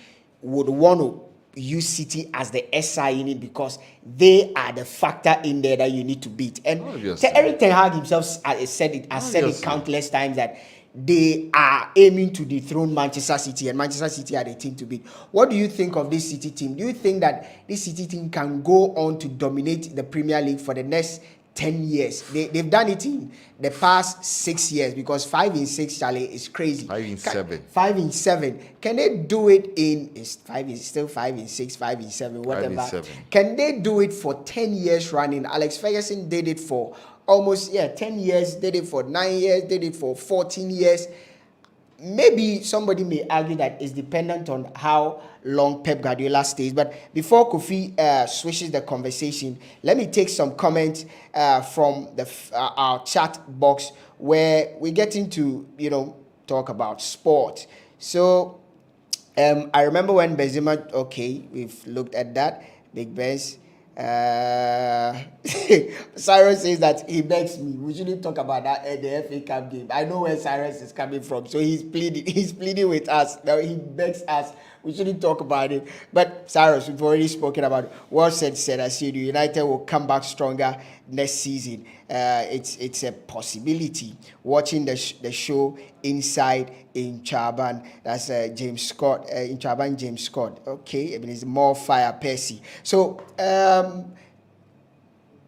would want to use City as the SI in it, because they are the factor in there that you need to beat. And Obviously. Eric Ten Hag himself has said it Obviously. countless times that they are aiming to dethrone Manchester City, and Manchester City are the team to beat. What do you think of this City team? Do you think that this City team can go on to dominate the Premier League for the next 10 years? They've done it in the past 6 years, because 5 in 6, Charlie, is crazy. 5 in 7. 5 in 7. Can they do it in, is 5 in still 5 in 6, 5 in 7, whatever? 5 in 7. Can they do it for 10 years running? Alex Ferguson did it for almost 10 years, did it for 9 years, did it for 14 years. Maybe somebody may argue that it's dependent on how long Pep Guardiola stays. But before Kofi switches the conversation, let me take some comments from our chat box, where we get into, talk about sport. So I remember when Benzema, okay, we've looked at that. Big Benz. Cyrus says that he begs me. We shouldn't talk about that at the FA Cup game. I know where Cyrus is coming from, so he's pleading with us. Now he begs us. We shouldn't talk about it. But Cyrus, we've already spoken about it. Well said. I see you. United will come back stronger next season. It's a possibility. Watching the show Inside in Chaban. That's James Scott. In Chaban, James Scott. Okay, I mean, it's more fire, Percy. So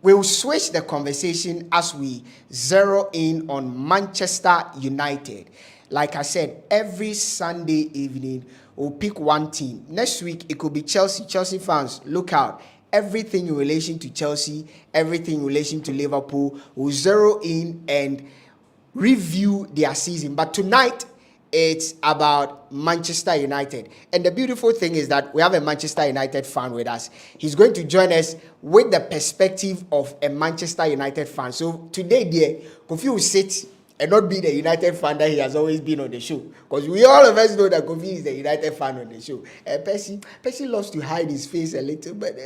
we'll switch the conversation as we zero in on Manchester United. Like I said, every Sunday evening, we'll pick one team. Next week, it could be Chelsea. Chelsea fans, look out. Everything in relation to Chelsea, everything in relation to Liverpool, we'll zero in and review their season. But tonight, it's about Manchester United. And the beautiful thing is that we have a Manchester United fan with us. He's going to join us with the perspective of a Manchester United fan. So today, dear, Kofi will sit and not be the United fan that he has always been on the show. Because we all of us know that Kofi is the United fan on the show. Percy loves to hide his face a little, but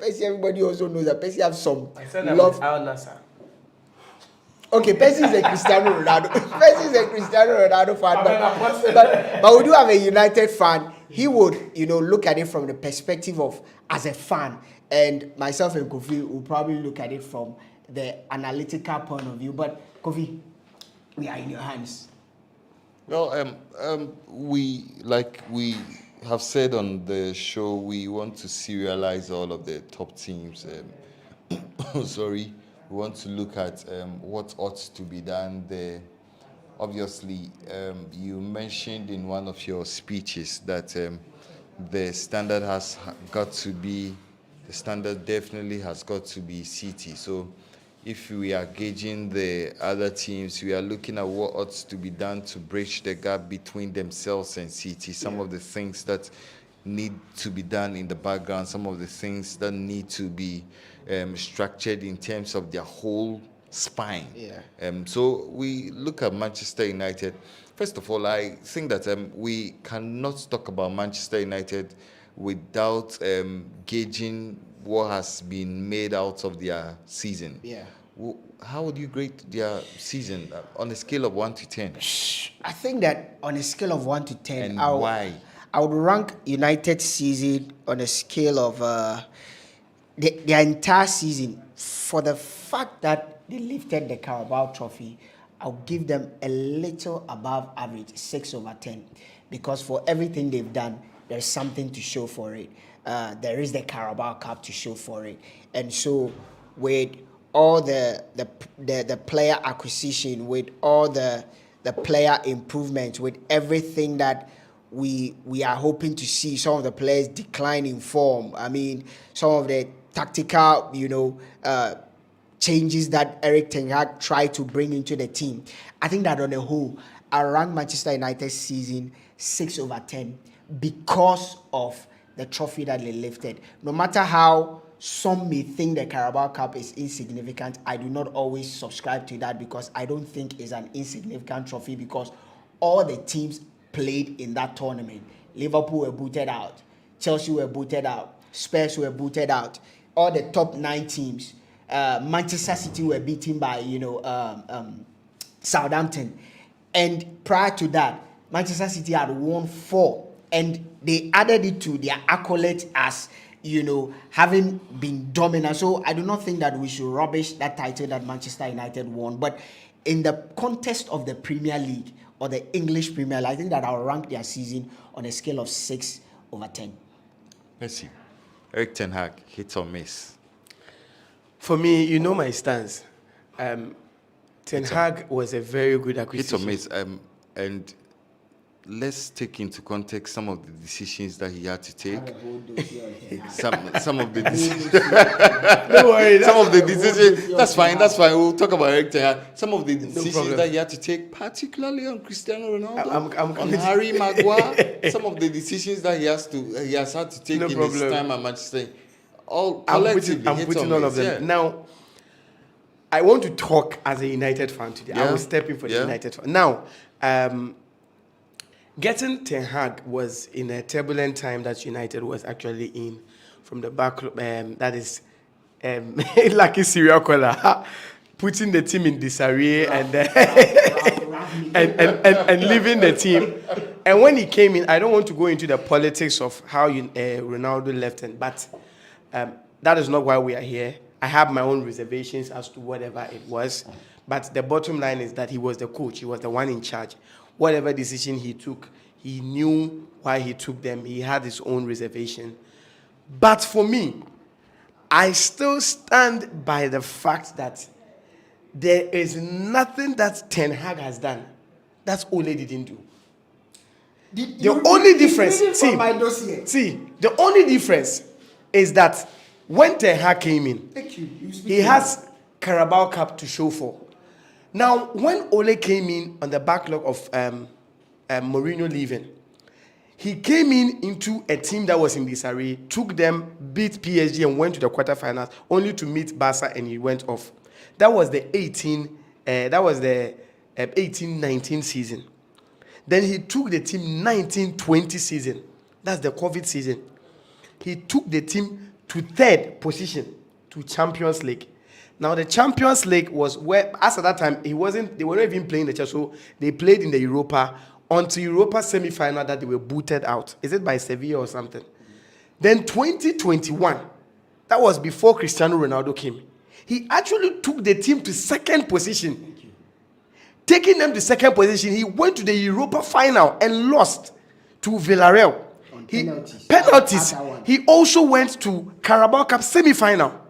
Percy, everybody also knows that Percy has some love. Al Nassr. Okay, Percy is a Cristiano Ronaldo. Percy is a Cristiano Ronaldo fan, but we do have a United fan. He would, look at it from the perspective of as a fan, and myself and Kofi will probably look at it from the analytical point of view. But Kofi, we are in your hands. Well, we have said on the show, we want to serialize all of the top teams. Sorry, we want to look at what ought to be done there. Obviously, you mentioned in one of your speeches that the standard got to be, the standard definitely has got to be City. So if we are gauging the other teams, we are looking at what ought to be done to bridge the gap between themselves and City. Some of the things that need to be done in the background, some of the things that need to be structured in terms of their whole spine. Yeah. So we look at Manchester United. First of all, I think that we cannot talk about Manchester United without gauging what has been made out of their season. Yeah. How would you grade their season on a scale of 1 to 10? I think that on a scale of 1 to 10, And why? I would rank United season on a scale of their entire season. For the fact that they lifted the Carabao Trophy, I'll give them a little above average, 6 over 10, because for everything they've done, there's something to show for it. There is the Carabao Cup to show for it, and so with all the player acquisition, with all the player improvements, with everything that we are hoping to see, some of the players decline in form. I mean, some of the tactical, changes that Eric Ten Hag tried to bring into the team. I think that on the whole, I rank Manchester United's season 6 over 10 because of the trophy that they lifted. No matter how some may think the Carabao Cup is insignificant, I do not always subscribe to that, because I don't think it's an insignificant trophy, because all the teams played in that tournament. Liverpool were booted out, Chelsea were booted out, Spurs were booted out. All the top 9 teams, Manchester City were beaten by Southampton, and prior to that, Manchester City had won 4, and they added it to their accolades as having been dominant. So I do not think that we should rubbish that title that Manchester United won. But in the context of the Premier League or the English Premier League, I think that I'll rank their season on a scale of 6 over 10. Messi, Eric Ten Hag, hit or miss? For me, you know my stance. Ten Hag was a very good acquisition. Hit or miss? And let's take into context some of the decisions that he had to take. Some of the decisions. Don't worry. Some of the decisions. That's fine. We'll talk about Eric Ten Hag. Some of the decisions that he had to take, particularly on Cristiano Ronaldo, on Harry Maguire. Some of the decisions that he has had to take in his time at Manchester. All collectively, I'm putting all of them. Yeah. Now, I want to talk as a United fan today. I will step in for the United fan. Now, getting Ten Hag was in a turbulent time that United was actually in, from the back. That is like a serial killer, putting the team in disarray and leaving the team. And when he came in, I don't want to go into the politics of how Ronaldo left, but that is not why we are here. I have my own reservations as to whatever it was, but the bottom line is that he was the coach. He was the one in charge. Whatever decision he took, he knew why he took them. He had his own reservation. But for me, I still stand by the fact that there is nothing that Ten Hag has done that Ole didn't do. The only difference is that when Ten Hag came in, he has Carabao Cup to show for. Now, when Ole came in on the backlog of Mourinho leaving, he came into a team that was in disarray, took them, beat PSG, and went to the quarterfinals, only to meet Barca, and he went off. That was the 18-19 season. Then he took the team 19-20 season. That's the COVID season. He took the team to 3rd position to Champions League. Now the Champions League was where, as at that time, they were not even playing the Champions, so they played in the Europa until Europa semi-final that they were booted out. Is it by Sevilla or something? Then 2021, that was before Cristiano Ronaldo came. He actually took the team to 2nd position. Taking them to 2nd position, he went to the Europa final and lost to Villarreal. Penalties. He also went to Carabao Cup semi-final.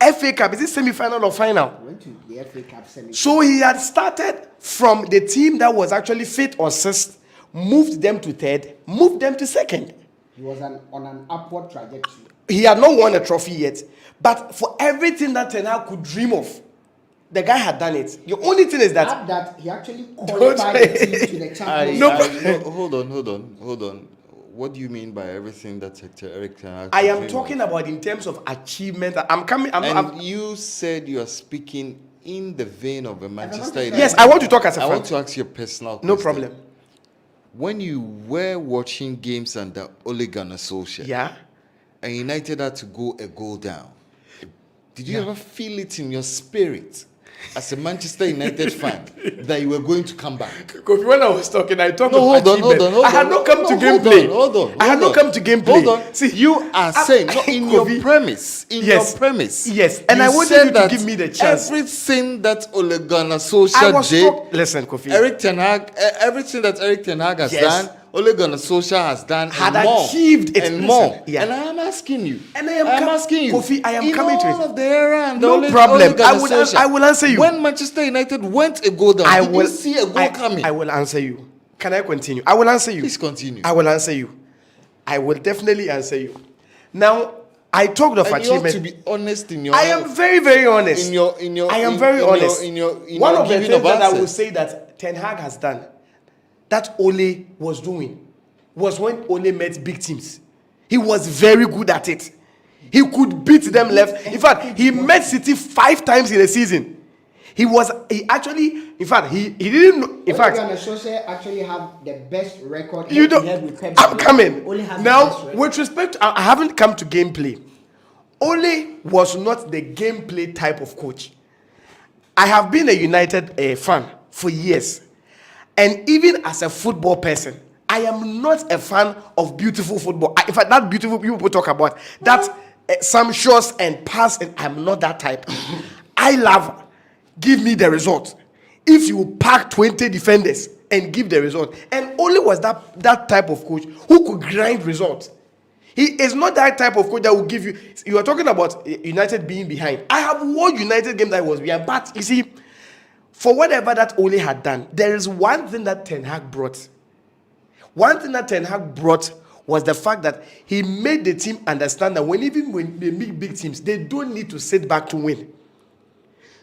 FA Cup, is it semi-final or final? Went to the FA Cup semi. So he had started from the team that was actually fifth or sixth, moved them to third, moved them to second. He was on an upward trajectory. He had not won a trophy yet, but for everything that Ten Hag could dream of, the guy had done it. The only thing is that He actually qualified the team to the Champions League. Hold on. What do you mean by everything that Eric Ten Hag? I am talking about in terms of achievement. You said you are speaking in the vein of a Manchester United. Yes, I want to talk as a fan. I want to ask you a personal question. No problem. When you were watching games under Ole Gunnar Solskjaer, Yeah. and United had to go a goal down, did you ever feel it in your spirit as a Manchester United fan that you were going to come back? Because when I was talking, I talked No, about hold on. I had not come to gameplay. Hold on. I had not come to gameplay. Hold on. See, you are saying in your premise. Yes, and I wanted you to give me the chance. Everything that Ole Gunnar Solskjaer did. Listen, Kofi. Everything that Eric Ten Hag has Yes. done, Ole Gunnar Solskjaer has done Had and more, achieved it. and Listen, more. yeah. And I am asking you. And I am asking you. Kofi, I am in coming to all it. of the era and No the problem. Ole Gunnar Solskjaer, I will answer you. When Manchester United went a goal down, did you see a goal coming? I will answer you. Can I continue? I will answer you. Please continue. I will answer you. I will definitely answer you. Now, I talked of and achievement. you have to be honest in your. I am very, very honest. I am very honest. One of the things that I will say that Ten Hag has done, that Ole was doing, was when Ole met big teams. He was very good at it. He could beat them left. In fact, he met City 5 times in a season. He didn't know. In fact, Solskjaer actually have the best record. you don't. With Pep I'm coming Ole has the best now. record. With respect, I haven't come to gameplay. Ole was not the gameplay type of coach. I have been a United fan for years, and even as a football person, I am not a fan of beautiful football. In fact, that beautiful people talk about that some shots and pass, and I'm not that type. I love. Give me the result. If you pack 20 defenders and give the result, and Ole was that type of coach who could grind results. He is not that type of coach that will give you. You are talking about United being behind. I have won United game that was behind, but you see, for whatever that Ole had done, there is one thing that Ten Hag brought. One thing that Ten Hag brought was the fact that he made the team understand that when they meet big teams, they don't need to sit back to win.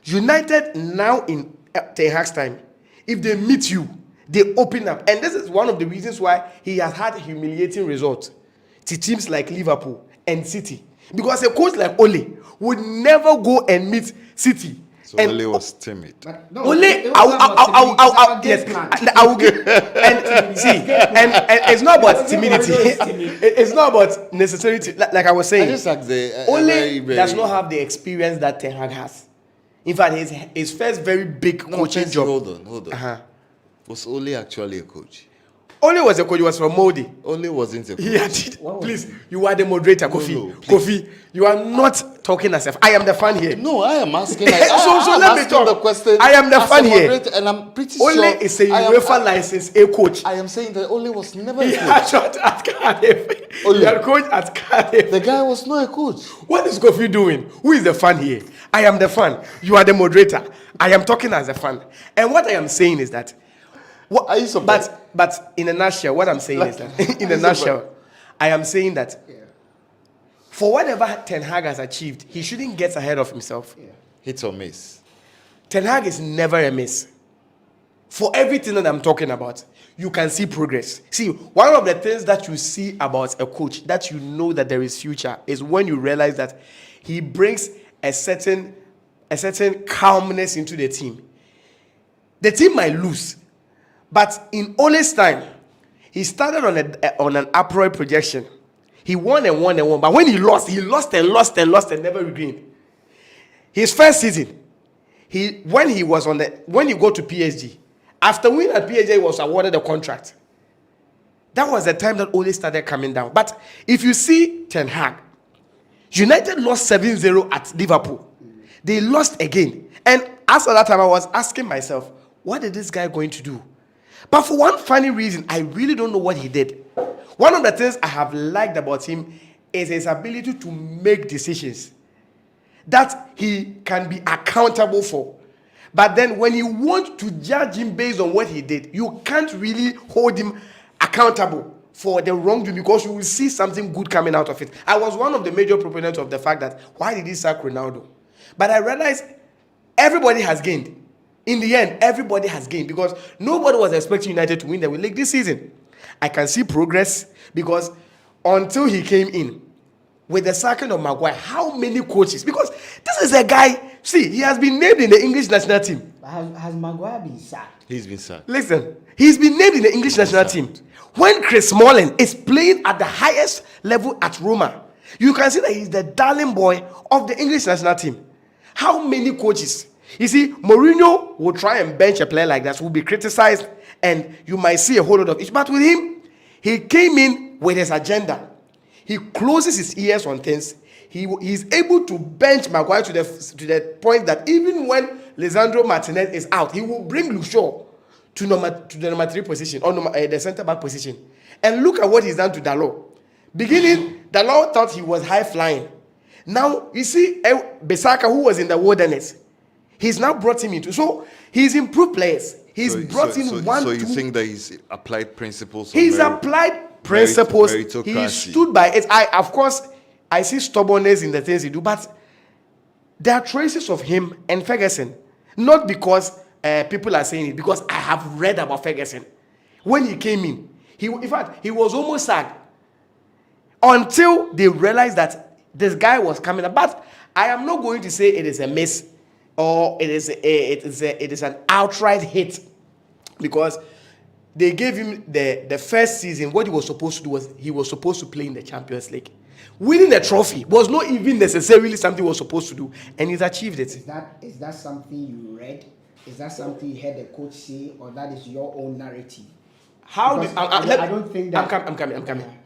United now in Ten Hag's time, if they meet you, they open up. And this is one of the reasons why he has had humiliating results to teams like Liverpool and City. Because a coach like Ole would never go and meet City. So Ole was timid. Ole, yes, I will give. And see, and it's not about timidity. It's not about necessarily, like I was saying. I just like Ole does not have the experience that Ten Hag has. In fact, his first very big coaching job. Hold on. Was Ole actually a coach? Ole was a coach. He was from Molde. Ole wasn't a coach. Yeah, please, you are the moderator, Kofi. Kofi, you are not talking as if I am the fan here. No, I am asking. So let me talk. The question. I am the fan here, and I'm pretty Ole sure. Ole is a UEFA license A coach. I am saying that Ole was never a He coach. had shot at Cardiff. He had coached at Cardiff. The guy was not a coach. What is Kofi doing? Who is the fan here? I am the fan. You are the moderator. I am talking as a fan. And what I am saying is that. Are you surprised? But in a nutshell, what I'm saying is that in a nutshell, I am saying that for whatever Ten Hag has achieved, he shouldn't get ahead of himself. Hit or miss. Ten Hag is never a miss. For everything that I'm talking about, you can see progress. See, one of the things that you see about a coach that you know that there is future is when you realize that he brings a certain calmness into the team. The team might lose, but in Ole's time, he started on an upward projection. He won and won and won, but when he lost and never regained. His first season, when he go to PSG, after winning at PSG, he was awarded a contract. That was the time that Ole started coming down. But if you see Ten Hag, United lost 7-0 at Liverpool. They lost again. And after that time, I was asking myself, what is this guy going to do? But for one funny reason, I really don't know what he did. One of the things I have liked about him is his ability to make decisions that he can be accountable for. But then when you want to judge him based on what he did, you can't really hold him accountable for the wrongdoing because you will see something good coming out of it. I was one of the major proponents of the fact that why did he sack Ronaldo? But I realized everybody has gained. In the end, everybody has gained because nobody was expecting United to win the league this season. I can see progress because until he came in, with the sacking of Maguire, how many coaches? Because this is a guy, see, he has been named in the English national team. Has Maguire been sacked? He's been sacked. Listen, he's been named in the English national team. When Chris Smalling is playing at the highest level at Roma, you can see that he's the darling boy of the English national team. How many coaches? You see, Mourinho will try and bench a player like that, will be criticized, and you might see a whole lot of it. But with him, he came in with his agenda. He closes his ears on things. He's able to bench Maguire to the point that even when Lisandro Martinez is out, he will bring Luke Shaw to the number 3 position or the centre back position. And look at what he's done to Dalot. Beginning, Dalot thought he was high flying. Now you see Besaka, who was in the wilderness, he's now brought him into. So he's improved players. He's brought in one. So you think that he's applied principles? He's applied principles. He meritocracy. stood by it. Of course, I see stubbornness in the things he do, but there are traces of him and Ferguson. Not because people are saying it, because I have read about Ferguson. When he came in fact, he was almost sacked until they realized that this guy was coming up. But I am not going to say it is a miss or it is an outright hit, because they gave him the first season. What he was supposed to do was he was supposed to play in the Champions League. Winning the trophy was not even necessarily something he was supposed to do, and he's achieved it. Is that something you read? Is that something you heard the coach say, or that is your own narrative? I don't think that. I'm coming.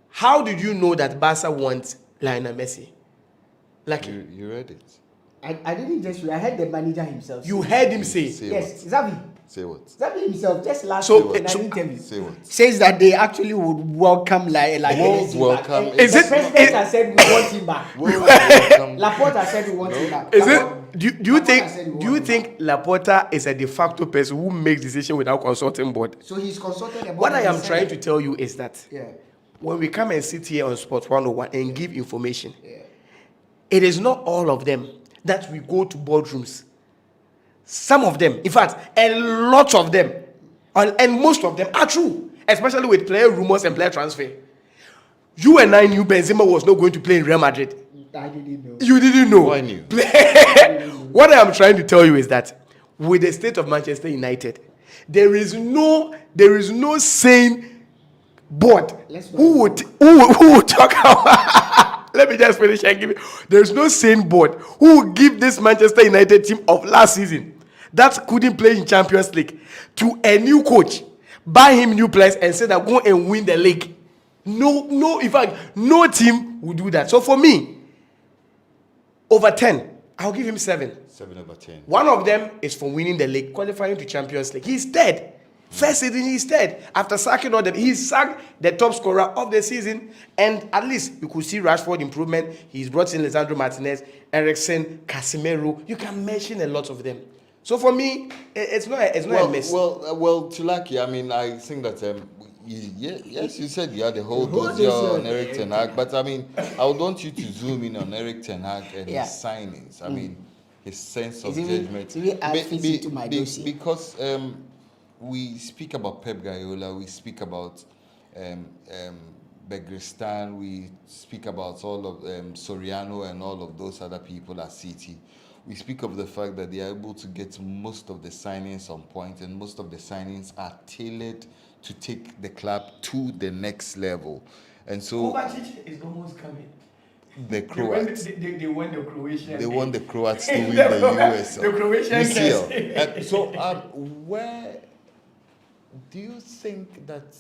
How did you know that Barca wants Lionel Messi? Like you read it. I didn't just read. I heard the manager himself. You heard him say. Yes, Xavi. Say what? Xavi himself just last So- week in so- an interview Say what? says that they actually would welcome like Messi welcome. back. Is The it- president has said we want him back. Welcome. Laporta said we want him back. Is it? Do you Laporta said we think? want Do you him think Laporta is a de facto person who makes decision without consulting board? So he's consulted about What I it and am said trying that- to tell you is that Yeah. when we come and sit here on Sport 101 and give information, Yeah. it is not all of them that we go to boardrooms. Some of them, in fact, a lot of them, and most of them are true, especially with player rumors and player transfer. You and I knew Benzema was not going to play in Real Madrid. I didn't know. You didn't know. I knew. What I am trying to tell you is that with the state of Manchester United, there is no sane board who would talk about. Let me just finish and give it. There is no sane board who will give this Manchester United team of last season that couldn't play in Champions League to a new coach, buy him new players, and say that go and win the league. No, in fact, no team will do that. So for me, over 10, I'll give him 7. 7/10. One of them is for winning the league, qualifying to Champions League. He's third. First season, he's third. After sacking all them, he sacked the top scorer of the season. And at least you could see Rashford improvement. He's brought in Lisandro Martinez, Eriksen, Casemiro. You can mention a lot of them. So for me, it's not a miss. Well, Tulaki, I mean, I think that yes, you said you had a whole dossier on Eric Ten Hag, but I mean, I would want you to zoom in on Eric Ten Hag and his signings. I mean, his sense of judgment. Because we speak about Pep Guardiola, we speak about Begristan, we speak about all of Soriano and all of those other people at City. We speak of the fact that they are able to get most of the signings on point, and most of the signings are tailored to take the club to the next level. And so Kovacic is almost coming. the Croats. They won the Croatian. They want the Croats to win the US. The Croatian UCL. So where do you think that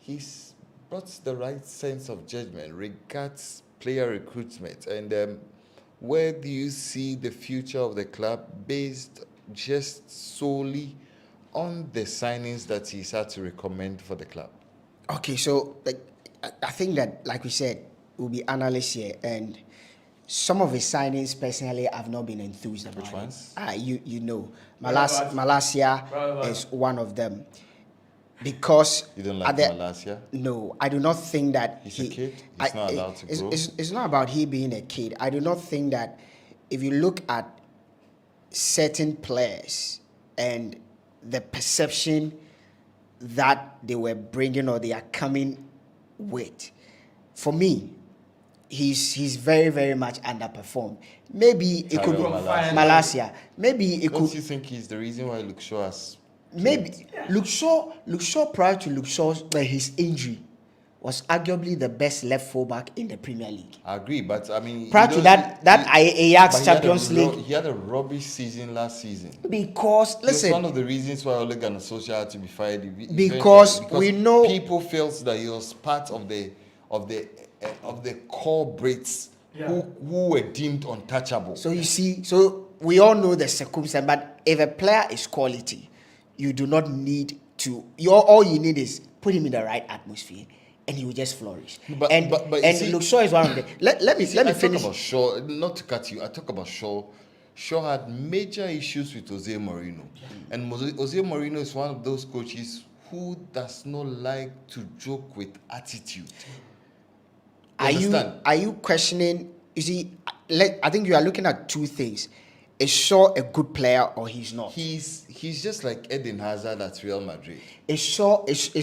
he's brought the right sense of judgment regards player recruitment? And where do you see the future of the club based just solely on the signings that he's had to recommend for the club? Okay, so like I think that, like we said, we'll be analysts here, and some of his signings personally I've not been enthused about. Which ones? You know, Right. Malasia Right. is one of them, because You don't at like the- Malasia? No, I do not think that He's a kid. He's not allowed to grow. It's not about he being a kid. I do not think that if you look at certain players and the perception that they were bringing or they are coming with, for me, he's very, very much underperformed. Maybe it could be Tyrell Malacia. Malasia. Maybe it Don't could. you think he's the reason why Luke Shaw has? Maybe Luke Shaw prior to Luke Shaw's his injury was arguably the best left fullback in the Premier League. I agree, but I mean, Prior to that Ajax Champions League. He had a rubbish season last season. Because That's one listen, of the reasons why Ole Gunnar Solskjaer had to be fired. Because we know- people felt that he was part of the core Brits who were deemed untouchable. so you see, so we all know the circumstance. But if a player is quality, you do not need to. All you need is put him in the right atmosphere, and he will just flourish. But you see- Luke Shaw is one of them. Let me I finish. talk about Shaw, not to cut you. I talk about Shaw. Shaw had major issues with Jose Mourinho, and Jose Mourinho is one of those coaches who does not like to joke with attitude. Are understand? you questioning? You see, I think you are looking at two things. Is Shaw a good player or he's not? He's just like Eden Hazard at Real Madrid. Is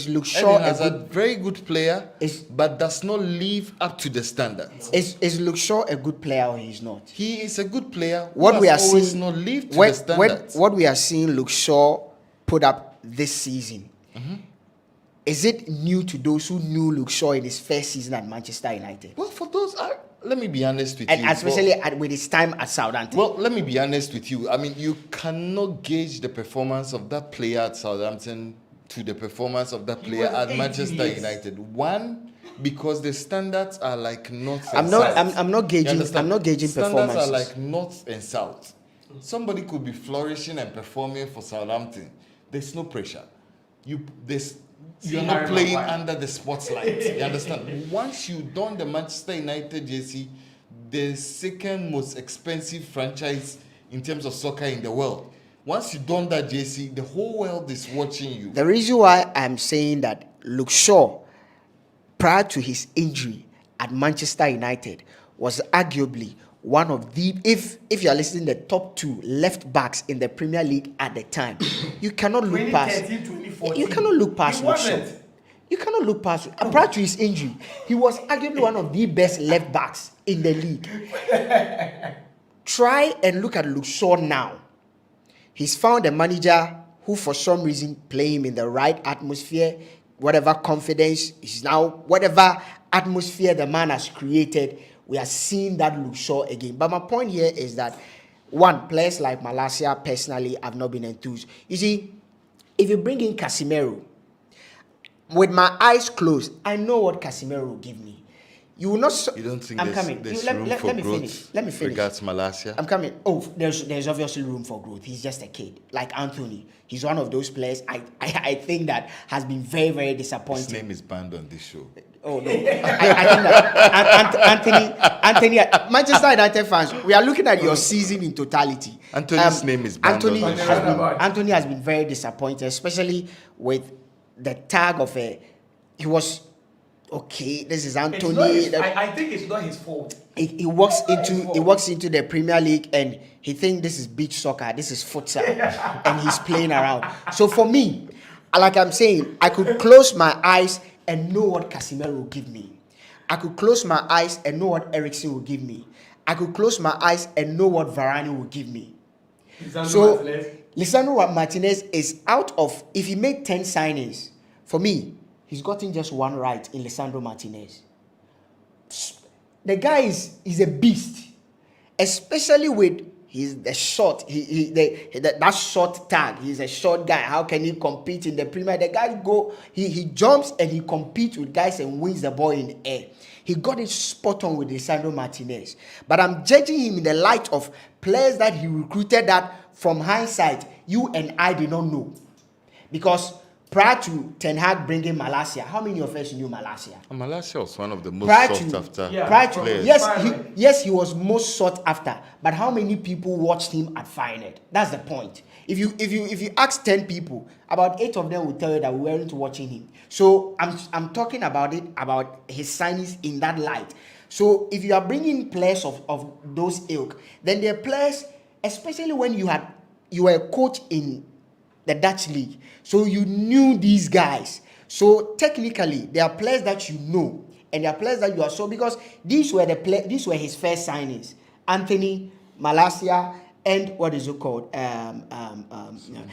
Luke Shaw Eden a Hazard, good? very good player, Is- but does not live up to the standards. Is Luke Shaw a good player or he's not? He is a good player. What who we are has always seeing, not lived to what, the standards. what we are seeing Luke Shaw put up this season, is it new to those who knew Luke Shaw in his first season at Manchester United, Well, for those, let me be honest with and you. especially with his time at Southampton? Well, let me be honest with you. I mean, you cannot gauge the performance of that player at Southampton to the performance of that player was at 18 Manchester years. United. One, because the standards are like north I'm and not. south. I'm not You gauging. understand? I'm not gauging Standards performances. are like north and south. Somebody could be flourishing and performing for Southampton. There's no pressure. You're not Harry playing Maguire. under the spotlight. You understand? Once you don the Manchester United jersey, the second most expensive franchise in terms of soccer in the world. Once you don that jersey, the whole world is watching you. The reason why I'm saying that Luke Shaw, prior to his injury at Manchester United, was arguably one of the, if you are listening, the top two left backs in the Premier League at the time. You cannot look past. 2013, 2014. You cannot look past He Luke Shaw. wasn't. You cannot look past. Prior to his injury, he was arguably one of the best left backs in the league. Try and look at Luke Shaw now. He's found a manager who, for some reason, play him in the right atmosphere, whatever confidence is now, whatever atmosphere the man has created, we are seeing that Luke Shaw again. But my point here is that, one, players like Malasia, personally, have not been enthused. You see, if you bring in Casemiro, with my eyes closed, I know what Casemiro will give me. You will not. You don't think I'm there's, coming. there's Let room me for growth finish. Let me finish. regards Malasia? I'm coming. Oh, there's obviously room for growth. He's just a kid, like Anthony. He's one of those players I think that has been very, very disappointing. His name is banned on this show. Oh no, I think that Anthony, Manchester United fans, we are looking at your season in totality. Anthony's name is banned Anthony on the has show. been, Anthony has been very disappointed, especially with the tag of he was okay. This is It's not Anthony. his, I think it's not his fault. He walks into the Premier League and he thinks this is beach soccer, this is futsal, and he's playing around. So for me, like I'm saying, I could close my eyes and know what Casemiro will give me. I could close my eyes and know what Eriksen will give me. I could close my eyes and know what Varane will give me. So Lisandro Martinez is out of, if he made 10 signings, for me, he's gotten just one right in Lisandro Martinez. The guy is a beast, especially with the short. That short tag. He's a short guy. How can he compete in the Premier? The guy he jumps and he competes with guys and wins the ball in the air. He got it spot on with Lisandro Martinez. But I'm judging him in the light of players that he recruited that from hindsight, you and I did not know. Because prior to Ten Hag bringing Malacia, how many of us knew Malacia? Malacia was one of the most Prior sought to- after Yeah. Prior to, players. yes, he was most sought after. But how many people watched him at Feyenoord? That's the point. If you ask 10 people, about 8 of them will tell you that we weren't watching him. So I'm talking about his signings in that light. So if you are bringing players of those ilk, then they're players, especially when you were a coach in the Dutch league, so you knew these guys. So technically, there are players that you know, and there are players that you are so, because these were his first signings: Anthony, Malacia, and what is it called?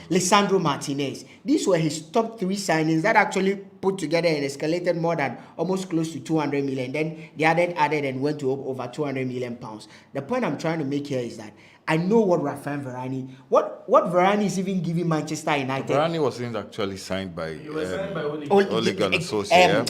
Lisandro Martinez. These were his top 3 signings that actually put together and escalated more than almost close to 200 million. Then they added and went to over 200 million pounds. The point I'm trying to make here is that I know what Rafael Varane, what Varane is even giving Manchester United. Varane wasn't actually signed by He was signed by Ole. Ole Gunnar Solskjaer.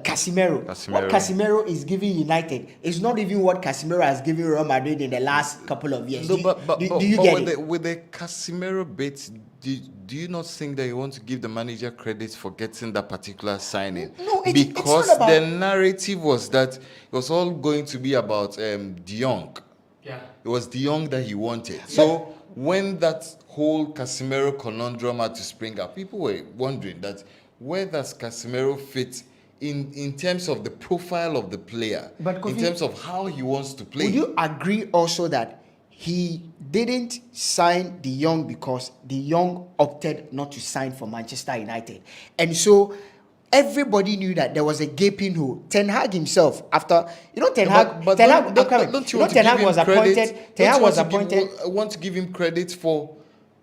Casemiro. What Casemiro is giving United is not even what Casemiro has given Real Madrid in the last couple of years. No, do you get it? With the Casemiro bit, do you not think that you want to give the manager credit for getting that particular signing? No, because it's not about... the narrative was that it was all going to be about De Jong. Yeah. It was De Jong that he wanted. So when that whole Casemiro conundrum had to spring up, people were wondering that where does Casemiro fit in terms of the profile of the player, But in terms of how he wants to play. Would you agree also that he didn't sign De Jong because De Jong opted not to sign for Manchester United? And so everybody knew that there was a gaping hole. Ten Hag himself, after Ten Hag, but Ten Hag, don't you want to Ten give Hag him was credit? appointed. Ten Hag was appointed. Want to give him credit for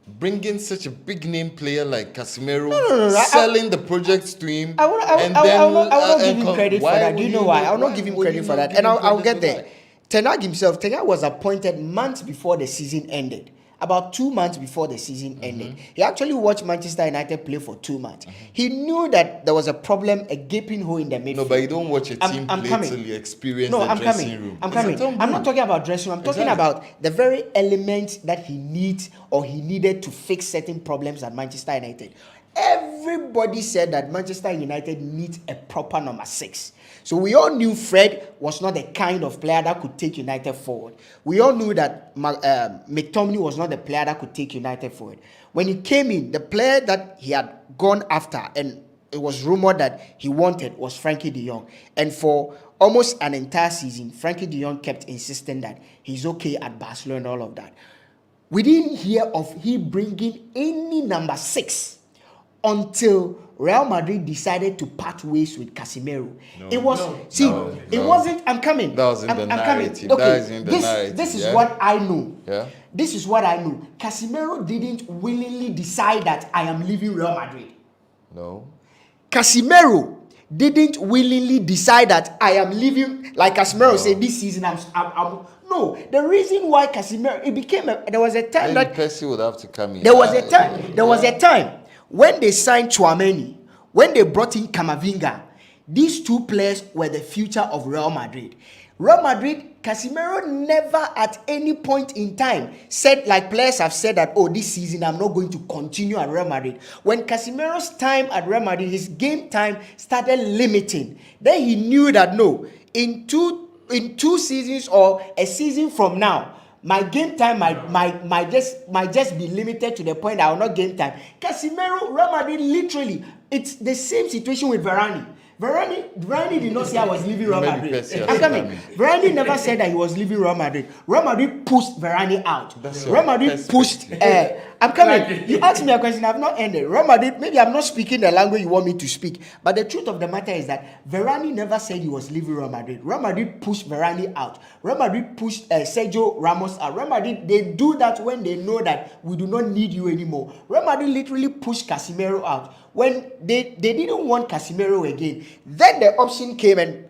bringing such a big name player like Casemiro, No. selling the projects to him. I will not give him credit for that. Do you know why? I will not give him credit for that. And I'll get there. Ten Hag himself, Ten Hag was appointed months before the season ended. About 2 months before the season ended. He actually watched Manchester United play for 2 months. He knew that there was a problem, a gaping hole in the midfield. No, but you don't watch a team play till you experience the dressing room. I'm coming. I'm not talking about dressing room. I'm talking about the very elements that he needs or he needed to fix certain problems at Manchester United. Everybody said that Manchester United needs a proper number 6. So we all knew Fred was not the kind of player that could take United forward. We all knew that McTominay was not the player that could take United forward. When he came in, the player that he had gone after, and it was rumored that he wanted, was Frankie de Jong. And for almost an entire season, Frankie de Jong kept insisting that he's okay at Barcelona and all of that. We didn't hear of him bringing any number 6 until Real Madrid decided to part ways with Casemiro. It wasn't. I'm coming. That was in the narrative. Okay, that is in the narrative. This is what I know. Yeah. This is what I know. Casemiro didn't willingly decide that I am leaving Real Madrid. No. Casemiro didn't willingly decide that I am leaving. Like Casemiro said, this season I'm no. The reason why Casemiro, there was a time that Messi would have to come in. There was a time when they signed Tchouaméni, when they brought in Camavinga. These 2 players were the future of Real Madrid. Real Madrid, Casemiro never at any point in time said, like players have said, that, oh, this season I'm not going to continue at Real Madrid. When Casemiro's time at Real Madrid, his game time started limiting, then he knew that, no, in two seasons or a season from now, my game time might just be limited to the point that I will not game time. Casemiro, Real Madrid, literally, it's the same situation with Varane. Varane did not say I was leaving Real Madrid. I'm coming. Varane never said that he was leaving Real Madrid. Real Madrid pushed Varane out. Real Madrid pushed. I'm coming. You asked me a question. I've not ended. Real Madrid. Maybe I'm not speaking the language you want me to speak. But the truth of the matter is that Varane never said he was leaving Real Madrid. Real Madrid pushed Varane out. Real Madrid pushed Sergio Ramos out. Real Madrid, they do that when they know that we do not need you anymore. Real Madrid literally pushed Casemiro out. When they didn't want Casemiro again, then the option came and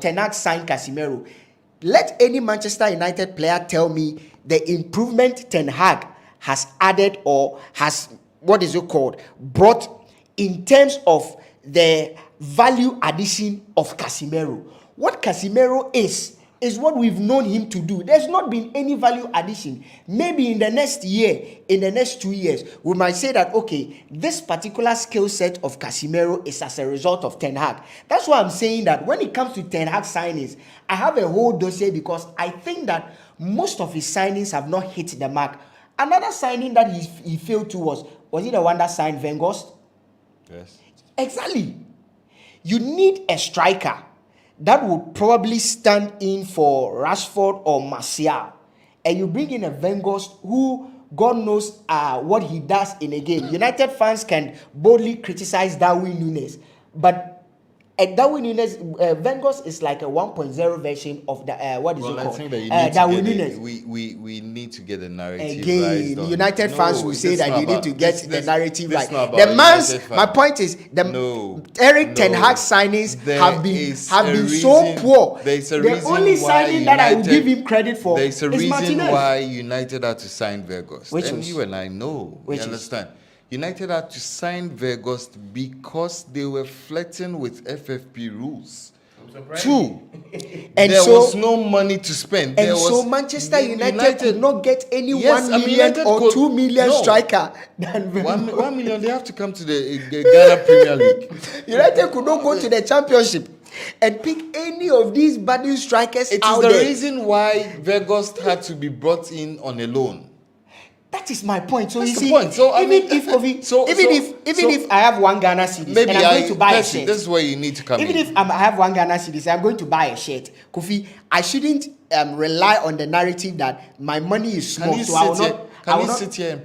Ten Hag signed Casemiro. Let any Manchester United player tell me the improvement Ten Hag has added or has brought in terms of the value addition of Casemiro. What Casemiro is is what we've known him to do. There's not been any value addition. Maybe in the next year, in the next 2 years, we might say that, okay, this particular skill set of Casemiro is as a result of Ten Hag. That's why I'm saying that when it comes to Ten Hag signings, I have a whole dossier because I think that most of his signings have not hit the mark. Another signing that he failed to was he the one that signed Weghorst? Yes. Exactly. You need a striker that would probably stand in for Rashford or Martial. And you bring in a Weghorst who, God knows what he does in a game. United fans can boldly criticize Darwin Núñez, but Darwin Núñez, Weghorst is like a 1.0 version of the what is it called? I think that you need Darwin to Núñez. We need to get the narrative Again, right. United fans will say that you need to get the narrative right. The man's, my point is, Eric Ten Hag signings have been so poor. There's a the reason only why signing that I will give him credit for there's a is reason Martinez. why United had to sign Weghorst. And was? you and I know. Which you understand? United had to sign Weghorst because they were flirting with FFP rules. Two, and there so, was no money to spend. And so Manchester United could not get any 1 million or 2 million striker than 1 million. They have to come to the Ghana Premier League. United could not go to the Championship and pick any of these budding strikers It out is the there. reason why Weghorst had to be brought in on a loan. That is my point. So That's you the see, point. So, even if I have 1 Ghana cedis and I'm going to buy a shirt, this is where you need to come even in. if I have 1 Ghana cedis, I'm going to buy a shirt. Kofi, I shouldn't rely on the narrative that my money is small, so I will not. Can you sit here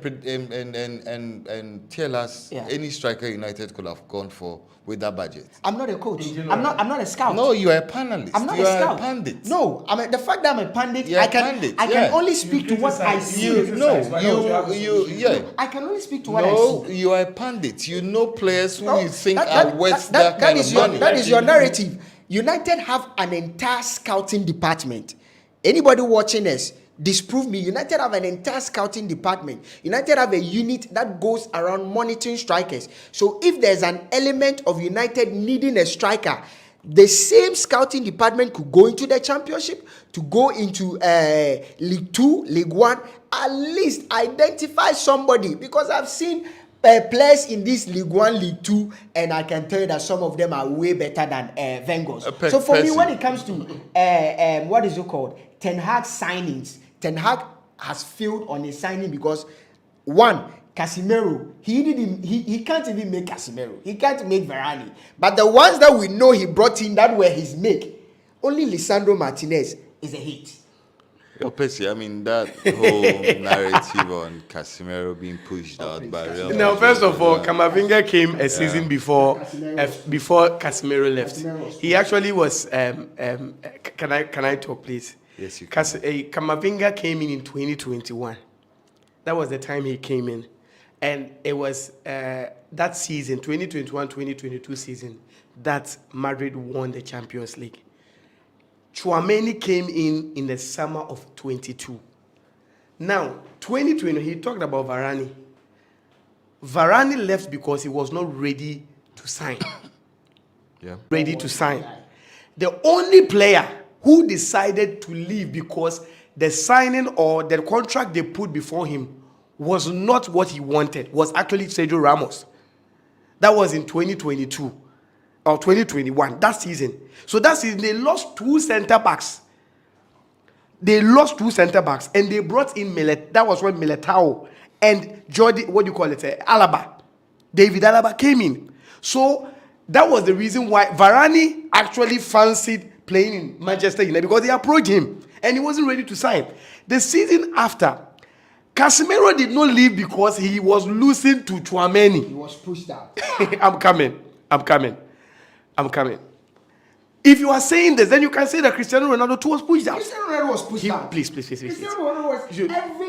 and tell us any striker United could have gone for with that budget? I'm not a coach. I'm not a scout. No, you are a panelist. I'm not you a are scout. a pandit. No, the fact that I'm a pandit, You're I a can pandit, I can only speak to what I see. I can only speak to what I see. No, you are a pandit. You know players who you think are worth that kind of money. That is your narrative. United have an entire scouting department. Anybody watching us, disprove me. United have an entire scouting department. United have a unit that goes around monitoring strikers. So if there's an element of United needing a striker, the same scouting department could go into the Championship, to go into League 2, League 1, at least identify somebody, because I've seen players in this League 1, League 2, and I can tell you that some of them are way better than Weghorst. So for me, when it comes to what is it called, Ten Hag signings, Ten Hag has failed on his signing because, one, Casemiro, he can't even make Casemiro. He can't make Varane. But the ones that we know he brought in that were his make, only Lisandro Martinez is a hit. Percy, I mean, that whole narrative on Casemiro being pushed out by Real Madrid. Now, first of all, Camavinga came a season before Casemiro left. He actually was. Can I talk, please? Yes, you can. Camavinga came in 2021. That was the time he came in, and it was that season, 2021-2022 season, that Madrid won the Champions League. Tchouaméni came in the summer of 22. Now, 2020, he talked about Varane. Varane left because he was not ready to sign. Ready to sign. The only player who decided to leave because the signing or the contract they put before him was not what he wanted was actually Sergio Ramos. That was in 2022 or 2021, that season. So that season, they lost 2 center backs. And they brought in that was when Militao and Alaba. David Alaba came in. So that was the reason why Varane actually fancied playing in Manchester United, because they approached him and he wasn't ready to sign. The season after, Casemiro did not leave because he was losing to Tchouaméni. He was pushed out. I'm coming. If you are saying this, then you can say that Cristiano Ronaldo too was pushed out. Cristiano Ronaldo was pushed out. Please. Cristiano Ronaldo was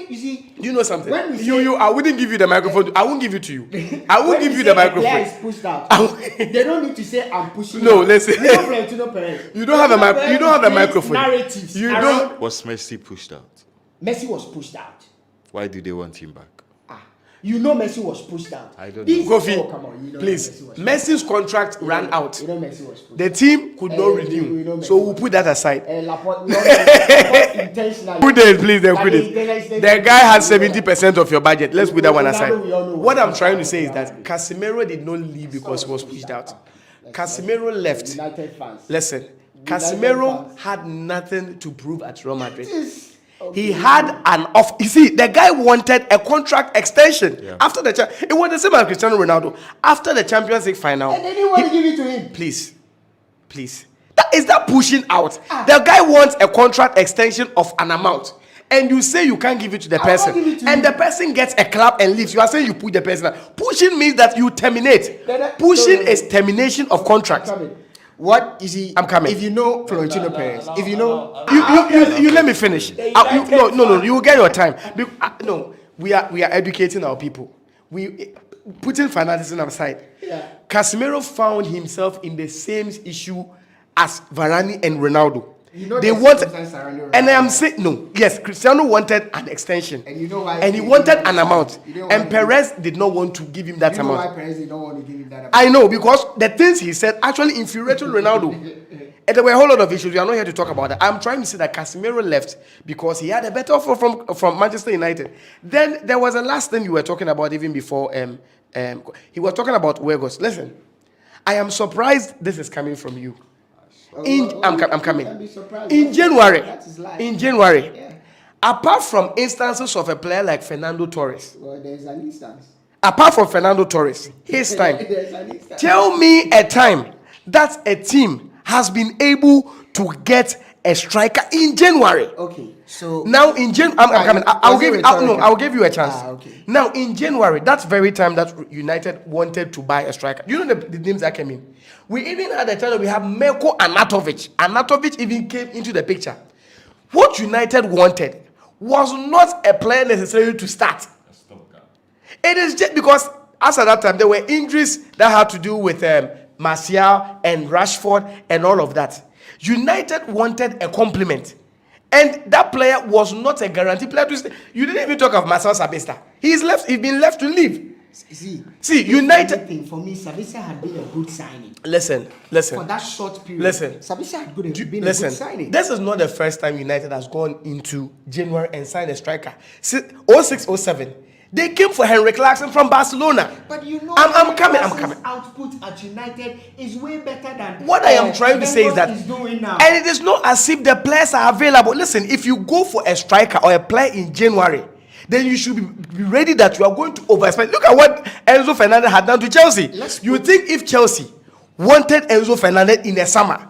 you see. You know something? When I wouldn't give you the microphone. I won't give it to you. I won't give you the microphone. Player is pushed out. They don't need to say I'm pushing. No, out. listen. You don't Florentino Perez. You don't have a microphone. Narratives. You don't. Was Messi pushed out? Messi was pushed out. Why did they want him back? You know Messi was pushed out. I don't These- know. Kofi, oh, come on, you know please. Messi was Messi's contract ran out. You know Messi was pushed The team could not we renew. know So Messi we'll put that aside. Laporte, we all know Laporte intentionally. Put it, please, then But put it. The guy has 70% of your budget. Let's put that one aside. We all know What I'm was trying to pushed say is out. that Casemiro did not leave because he was pushed out. Casemiro left. United fans. Listen, United Casemiro fans. had nothing to prove at Real Madrid. Okay. He had an off. You see, the guy wanted a contract extension after the. It was the same as Cristiano Ronaldo after the Champions League final. And they didn't want to give it to him. Please. That is that pushing out. The guy wants a contract extension of an amount, and you say you can't give it to the I'll person, give it to and you. the person gets a clap and leaves. You are saying you push the person out. Pushing means that you terminate. No. Is termination of contract. What is he? I'm coming. If you know Florentino Perez, if you know, You let me finish. No, you will get your time. No, we are educating our people. We putting fanaticism aside. Yeah. Casemiro found himself in the same issue as Varane and Ronaldo. You know They the want, circumstance surrounding and I am Ronaldo. saying no. Yes, Cristiano wanted an extension, And you know why? and he wanted an amount, You know and why- Perez did not want to give him that You know why amount. Perez did not want to give him that amount? I know, because the things he said actually infuriated Ronaldo. And there were a whole lot of issues. We are not here to talk about that. I'm trying to say that Casemiro left because he had a better offer from Manchester United. Then there was a last thing you were talking about even before. He was talking about Weghorst. Listen, I am surprised this is coming from you. I'm coming. Can be surprised. In January, That is life. Yeah. Apart from instances of a player like Fernando Torres, Well, there's an instance. apart from Fernando Torres, his time. There's an instance. Tell me a time that a team has been able to get a striker in January. Okay, so Now in January, I'm coming. I'll Was it give you. rhetorical? I'll give you a chance. Okay. Now in January, that very time that United wanted to buy a striker, you know the names that came in. We even had a time that we have Mirko Anatovic. Anatovic even came into the picture. What United wanted was not a player necessarily to start. It is just because as at that time there were injuries that had to do with Martial and Rashford and all of that. United wanted a complement, and that player was not a guaranteed player to stay. You didn't even talk of Marcel Sabitzer. He's been left to leave. See, United. Thing for me, Sabitzer had been a good signing Listen. for that short period. Listen. Sabitzer had been a good Listen, signing. this is not the first time United has gone into January and signed a striker. 06-07, they came for Henrik Larsson from Barcelona. But you know, I'm coming. Output at United is way better than What I am trying to say is that, Weghorst is doing now. and it is not as if the players are available. Listen, if you go for a striker or a player in January, then you should be ready that you are going to overspend. Look at what Enzo Fernandez had done to Chelsea. You think if Chelsea wanted Enzo Fernandez in the summer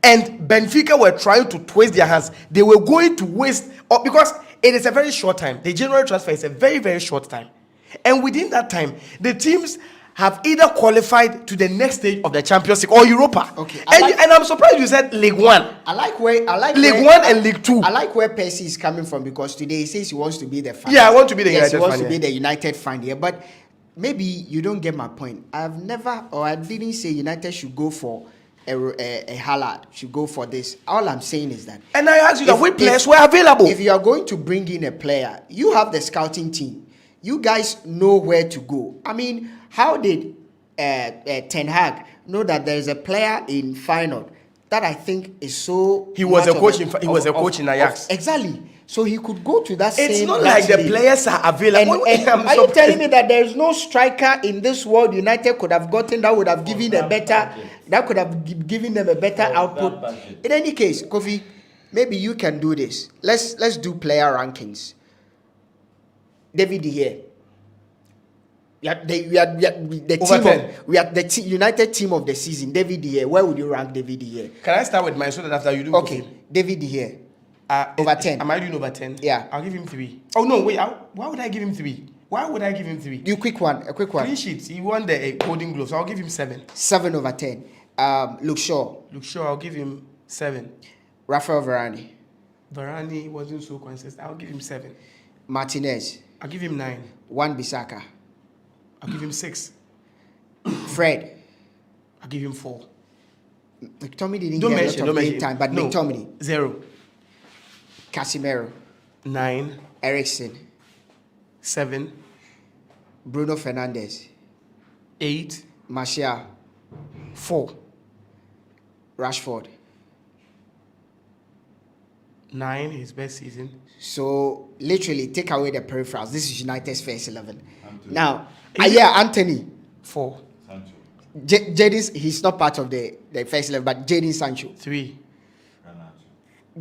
and Benfica were trying to twist their hands, they were going to waste, because it is a very short time. The January transfer is a very, very short time. And within that time, the teams have either qualified to the next stage of the Champions League or Europa. Okay, And I'm surprised you said League One. I like League where- One and League Two. I like where Percy is coming from, because today he says he wants to be the fan. Yeah, I want to be the Yes, United he wants fan, to be yeah. the United fan here, but maybe you don't get my point. I didn't say United should go for a Haaland, should go for this. All I'm saying is that, And I asked you that which players if- were available. if you are going to bring in a player, you have the scouting team. You guys know where to go. I mean, how did Ten Hag know that there is a player in Feyenoord that I think is so? He was much a of coach he was a coach in Ajax. Exactly. So he could go to that It's same. not like the league. players are available. And I'm are you surprised. telling me that there is no striker in this world United could have gotten that would have given a better, that could have given them a better output? In any case, Kofi, maybe you can do this. Let's do player rankings. David here. We are the Over team 10. of, we are the United team of the season. David here. Where would you rank David here? Can I start with mine so that after you do? Okay, David here. Over 10. Am I doing over 10? Yeah. I'll give him 3. Oh no, wait. Why would I give him 3? Why would I give him 3? You a quick one. Clean sheets. He won the Golden Glove, so I'll give him 7. 7 over 10. Luke Shaw. Look, sure, I'll give him 7. Rafael Varane. Varane wasn't so consistent. I'll give him 7. Martinez. I'll give him 9. Wan Bissaka. I'll give him 6. Fred. I'll give him 4. McTominay didn't Don't get a mention. lot Don't of mention. game time, but No. McTominay. 0. Casemiro. 9. Ericsson. 7. Bruno Fernandes. 8. Martial. 4. Rashford. 9, his best season. So literally take away the peripherals. This is United's first 11. Anthony. Now, Anthony. 4. Sancho. Jadon, he's not part of the first 11, but Jadon Sancho. 3.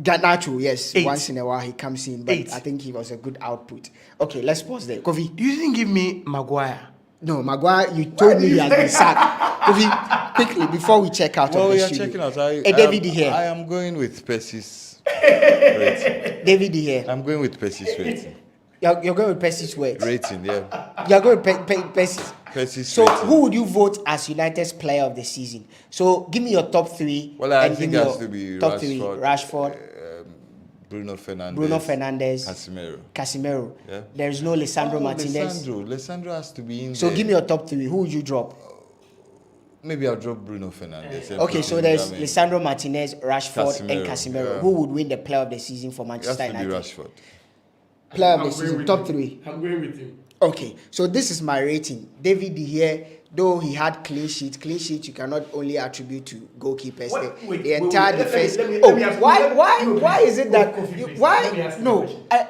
Garnacho, yes. 8. Once in a while he comes in, but 8. I think he was a good output. Okay, let's pause there. Kofi. You didn't give me Maguire. No, Maguire, you told me he has been sacked. Kofi, quickly, before we check out Well, of the we are studio. checking out. David De Gea. I am going with Percy's rating. David De Gea. I'm going with Percy's rating. You're going with Percy's words. Rating, yeah. You're going with Percy's. Percy's So rating. who would you vote as United's player of the season? So give me your top 3. Well, I and think give it me has your to be top Rashford, 3. Rashford, Bruno Fernandes, Casemiro. Yeah. There is no Lisandro Martinez. Lissandro has to be in So there. give me your top 3. Who would you drop? Maybe I'll drop Bruno Fernandes. and Okay, put so in there's Benjamin. Lisandro Martinez, Rashford, and Casemiro. yeah. Who would win the player of the season for It has Manchester to be United? Rashford. Player of the season, top 3. I'm going with him. Okay, so this is my rating. David De Gea, though he had clean sheet you cannot only attribute to goalkeepers. The entire defense. Why is it that?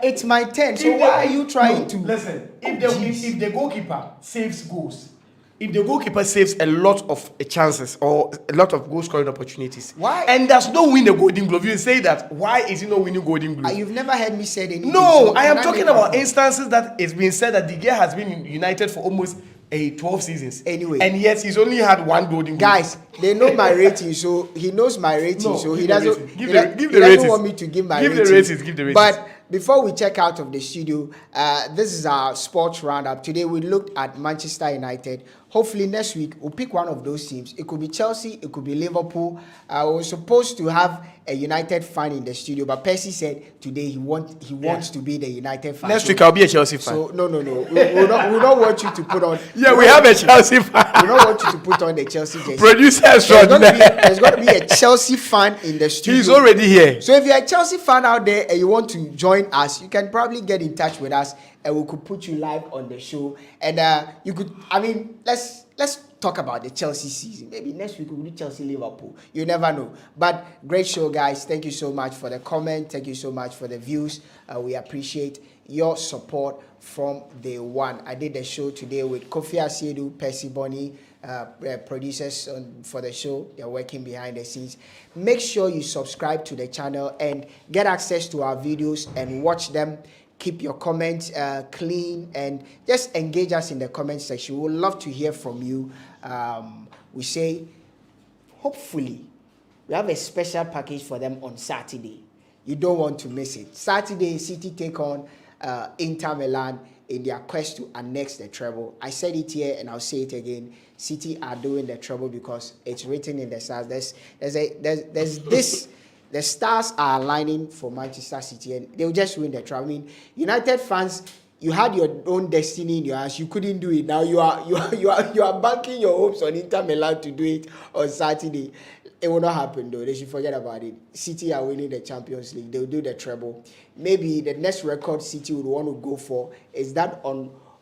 It's my turn. So why are you trying to? Listen, if the goalkeeper saves goals, if the goalkeeper saves a lot of chances or a lot of goal scoring opportunities, Why? and does not win the Golden Glove, you say that why is he not winning Golden Glove? You've never heard me say anything. No, so I am can talking name about my- instances that it's been said that De Gea has been in United for almost 12 seasons. Anyway. And yet he's only had 1 Golden Glove. Guys, they know my rating, so he knows my rating, No, so he give the doesn't. rating. He Give doesn't the ratings. want me to give my Give the rating. ratings, give the ratings. But before we check out of the studio, this is our sports roundup. Today we looked at Manchester United. Hopefully next week we'll pick one of those teams. It could be Chelsea, it could be Liverpool. We're supposed to have a United fan in the studio, but Percy said today he wants to be the United fan. Next week I'll be a Chelsea fan. So no. We'll not want you to put on. Yeah, we have a Chelsea fan. We don't want you to put on the Chelsea jersey. Producer There's extraordinaire. going to be a Chelsea fan in the studio. He's already here. So if you're a Chelsea fan out there and you want to join us, you can probably get in touch with us and we could put you live on the show. And you could, let's talk about the Chelsea season. Maybe next week we'll do Chelsea Liverpool. You never know. But great show, guys. Thank you so much for the comment. Thank you so much for the views. We appreciate your support from day one. I did the show today with Kofi Asiedu, Percy Bonnie, producers for the show. They're working behind the scenes. Make sure you subscribe to the channel and get access to our videos and watch them. Keep your comments clean and just engage us in the comment section. We would love to hear from you. We say, hopefully, we have a special package for them on Saturday. You don't want to miss it. Saturday, City take on Inter Milan in their quest to annex the treble. I said it here and I'll say it again. City are doing the treble because it's written in the stars. There's this. The stars are aligning for Manchester City and they'll just win the treble. I mean, United fans, you had your own destiny in your hands. You couldn't do it. Now you are banking your hopes on Inter Milan to do it on Saturday. It will not happen though. They should forget about it. City are winning the Champions League. They'll do the treble. Maybe the next record City would want to go for is that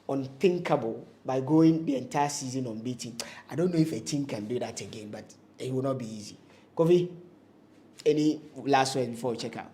unthinkable by going the entire season unbeaten. I don't know if a team can do that again, but it will not be easy. Kofi, any last word before we check out?